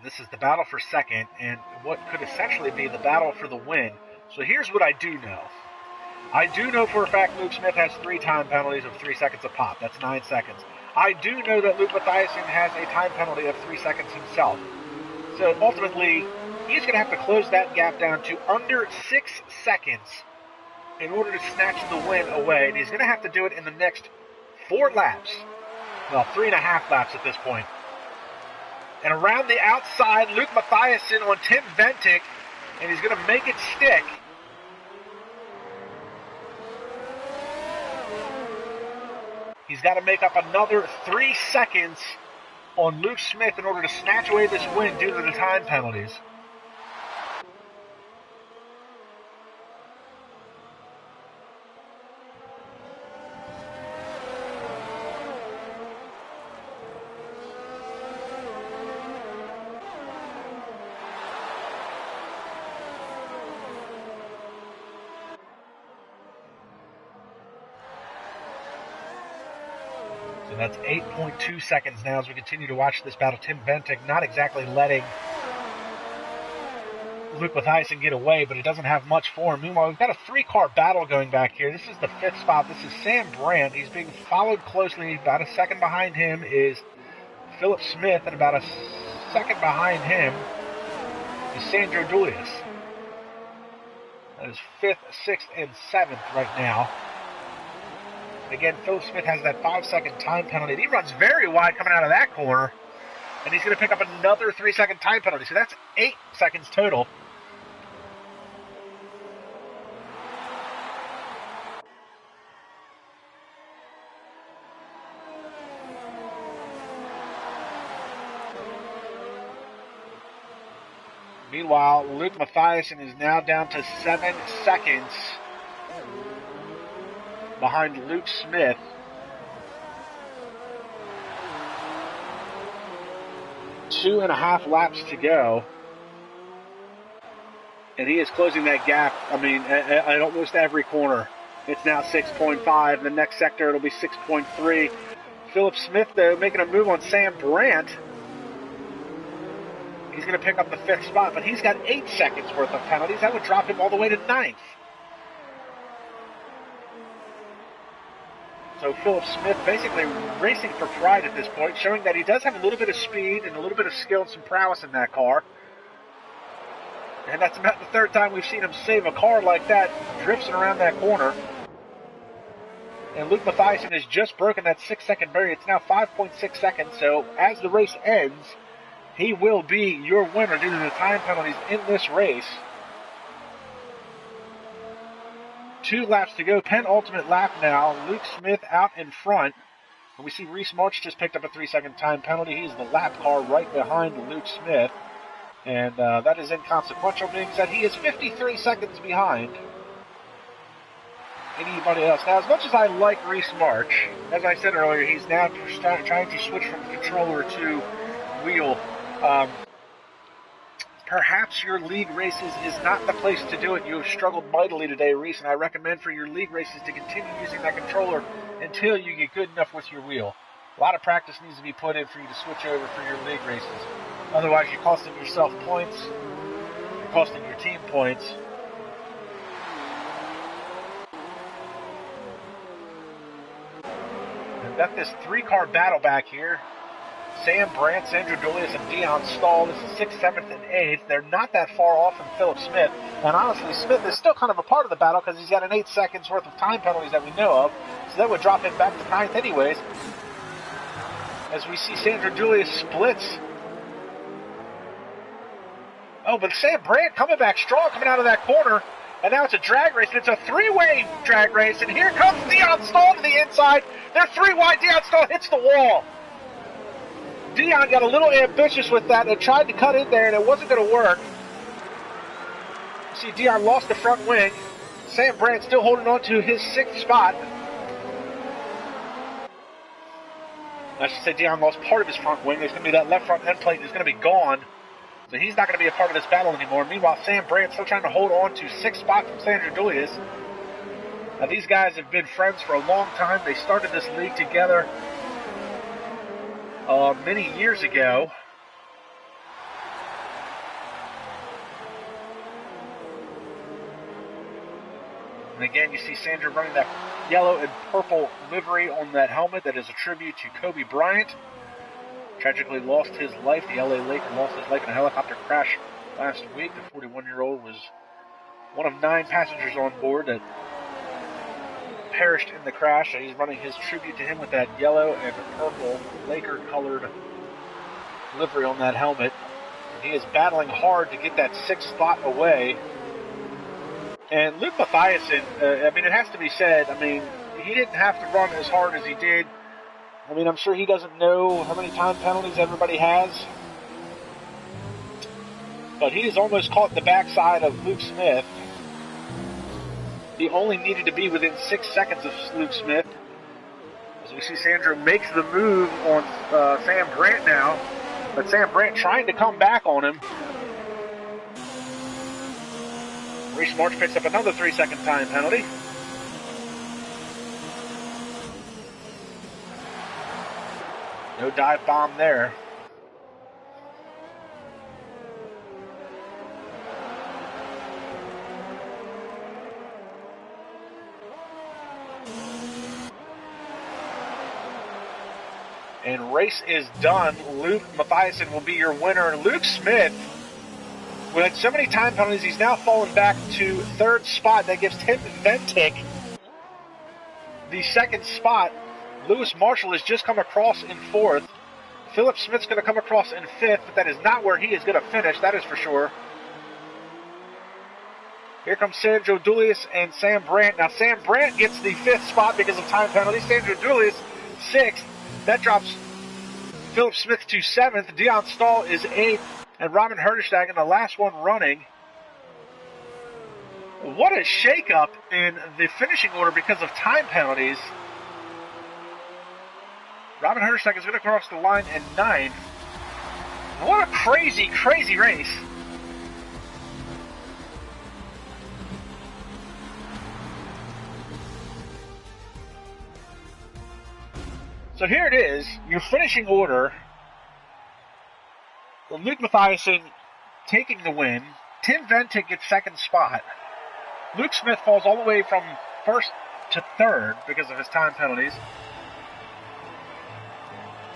This is the battle for second, and what could essentially be the battle for the win. So here's what I do know. I do know for a fact Luke Smith has 3 time penalties of 3 seconds a pop. That's 9 seconds. I do know that Luke Mathiasen has a time penalty of 3 seconds himself. So ultimately, he's going to have to close that gap down to under 6 seconds in order to snatch the win away. And he's going to have to do it in the next 4 laps. Well, 3.5 laps at this point. And around the outside, Luke Mathiasen on Tim Ventic, and he's going to make it stick. He's got to make up another 3 seconds on Luke Smith in order to snatch away this win due to the time penalties. So that's 8.2 seconds now as we continue to watch this battle. Tim Ventic not exactly letting Luke Mathiasen get away, but he doesn't have much for him. Meanwhile, we've got a 3-car battle going back here. This is the 5th spot. This is Sam Brandt. He's being followed closely. About a second behind him is Philip Smith, and about a second behind him is Sandro Dulius. That is 5th, 6th, and 7th right now. Again, Philip Smith has that 5-second time penalty. He runs very wide coming out of that corner, and he's going to pick up another 3-second time penalty. So that's 8 seconds total. Meanwhile, Luke Mathiasen is now down to 7 seconds behind Luke Smith. Two and a half laps to go. And he is closing that gap, I mean, at almost every corner. It's now 6.5. The next sector, it'll be 6.3. Philip Smith, though, making a move on Sam Brandt. He's going to pick up the 5th spot, but he's got 8 seconds worth of penalties. That would drop him all the way to 9th. So Philip Smith basically racing for pride at this point, showing that he does have a little bit of speed and a little bit of skill and some prowess in that car. And that's about the 3rd time we've seen him save a car like that, drifting around that corner. And Luke Mathiasen has just broken that 6-second barrier. It's now 5.6 seconds, so as the race ends, he will be your winner due to the time penalties in this race. 2 laps to go, penultimate lap now. Luke Smith out in front. And we see Reese March just picked up a 3-second time penalty. He's the lap car right behind Luke Smith. And that is inconsequential, being that he is 53 seconds behind anybody else. Now, as much as I like Reese March, as I said earlier, he's now trying to switch from controller to wheel. Perhaps your league races is not the place to do it. You have struggled mightily today, Reese, and I recommend for your league races to continue using that controller until you get good enough with your wheel. A lot of practice needs to be put in for you to switch over for your league races. Otherwise, you're costing yourself points. You're costing your team points. We've got this 3-car battle back here. Sam Brandt, Sandra Julius, and Dion Stahl. This is 6th, 7th, and 8th. They're not that far off from Philip Smith. And honestly, Smith is still kind of a part of the battle because he's got an 8 seconds worth of time penalties that we know of. So that would drop him back to 9th anyways. As we see Sandra Julius splits. Oh, but Sam Brandt coming back strong, coming out of that corner. And now it's a drag race, and it's a 3-way drag race. And here comes Dion Stahl to the inside. They're 3 wide. Dion Stahl hits the wall. Dion got a little ambitious with that and tried to cut in there, and it wasn't going to work. You see, Dion lost the front wing. Sam Brandt still holding on to his 6th spot. I should say Dion lost part of his front wing. There's going to be that left front end plate is going to be gone. So he's not going to be a part of this battle anymore. Meanwhile, Sam Brandt still trying to hold on to 6th spot from Sandra Julius. Now, these guys have been friends for a long time. They started this league together many years ago. And again, you see Sandra running that yellow and purple livery on that helmet that is a tribute to Kobe Bryant. Tragically lost his life. The LA Laker lost his life in a helicopter crash last week. The 41-year-old was one of 9 passengers on board that perished in the crash. So he's running his tribute to him with that yellow and purple Laker-colored livery on that helmet. He is battling hard to get that 6th spot away. And Luke Mathiasen, I mean, it has to be said, I mean, he didn't have to run as hard as he did. I mean, I'm sure he doesn't know how many time penalties everybody has. But he has almost caught the backside of Luke Smith. He only needed to be within 6 seconds of Luke Smith. As we see Sandra makes the move on Sam Brandt now. But Sam Brandt trying to come back on him. Reese March picks up another 3-second time penalty. No dive bomb there. And race is done. Luke Mathiasen will be your winner. Luke Smith, who had so many time penalties, he's now fallen back to 3rd spot. That gives Tim Ventic the 2nd spot. Lewis Marshall has just come across in 4th. Philip Smith's going to come across in 5th, but that is not where he is going to finish, that is for sure. Here comes Sandra Julius and Sam Brandt. Now, Sam Brandt gets the 5th spot because of time penalties. Sandra Julius, 6th. That drops Philip Smith to 7th. Dion Stahl is 8th. And Robin Herdestag, the last one running. What a shakeup in the finishing order because of time penalties. Robin Herdestag is going to cross the line in 9th. What a crazy, crazy race. So here it is, your finishing order. Luke Luke Mathiasen taking the win. Tim Ventic gets second spot. Luke Smith falls all the way from first to third because of his time penalties.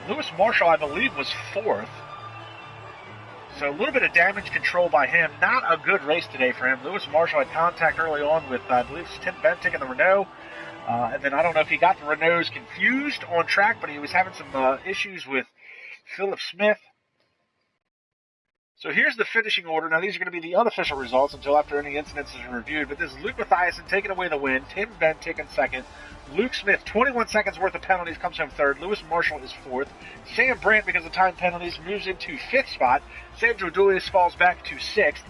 Lewis Marshall, I believe, was fourth. So a little bit of damage control by him. Not a good race today for him. Lewis Marshall had contact early on with, I believe, Tim Ventic in the Renault. And then I don't know if he got the Renaults confused on track, but he was having some issues with Philip Smith. So here's the finishing order. Now, these are going to be the unofficial results until after any incidents is reviewed. But this is Luke Mathiasen taking away the win. Tim Ventic in second. Luke Smith, 21 seconds worth of penalties, comes home third. Lewis Marshall is fourth. Sam Brandt, because of time penalties, moves into fifth spot. Sandro Dulius falls back to sixth.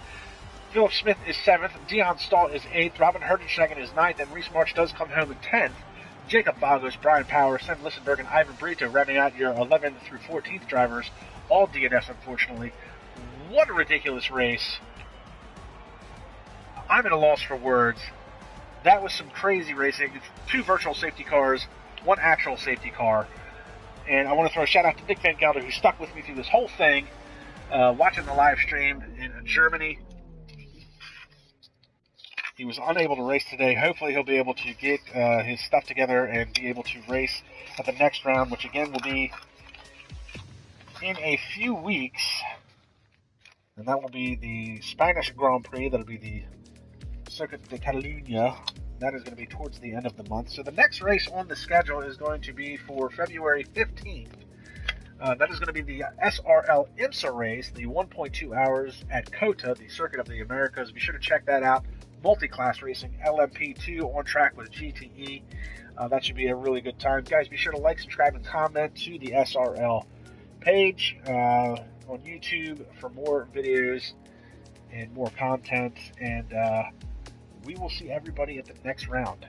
Philip Smith is seventh. Dion Stahl is eighth. Robin Herdenstein is ninth. And Reese March does come home in 10th. Jacob Bagos, Brian Power, Sam Lissenberg, and Ivan Brito rounding out your 11th through 14th drivers. All DNS, unfortunately. What a ridiculous race. I'm at a loss for words. That was some crazy racing. It's 2 virtual safety cars, 1 actual safety car. And I want to throw a shout out to Nick Van Gelder, who stuck with me through this whole thing, watching the live stream in Germany. He was unable to race today. Hopefully he'll be able to get his stuff together and be able to race at the next round, which again will be in a few weeks. And that will be the Spanish Grand Prix. That'll be the Circuit de Catalunya. That is going to be towards the end of the month. So the next race on the schedule is going to be for February 15th. That is going to be the SRL IMSA race, the 1.2 hours at COTA, the Circuit of the Americas. Be sure to check that out. Multi-class racing, LMP2 on track with GTE. That should be a really good time. Guys, be sure to like, subscribe, and comment to the SRL page on YouTube for more videos and more content. And we will see everybody at the next round.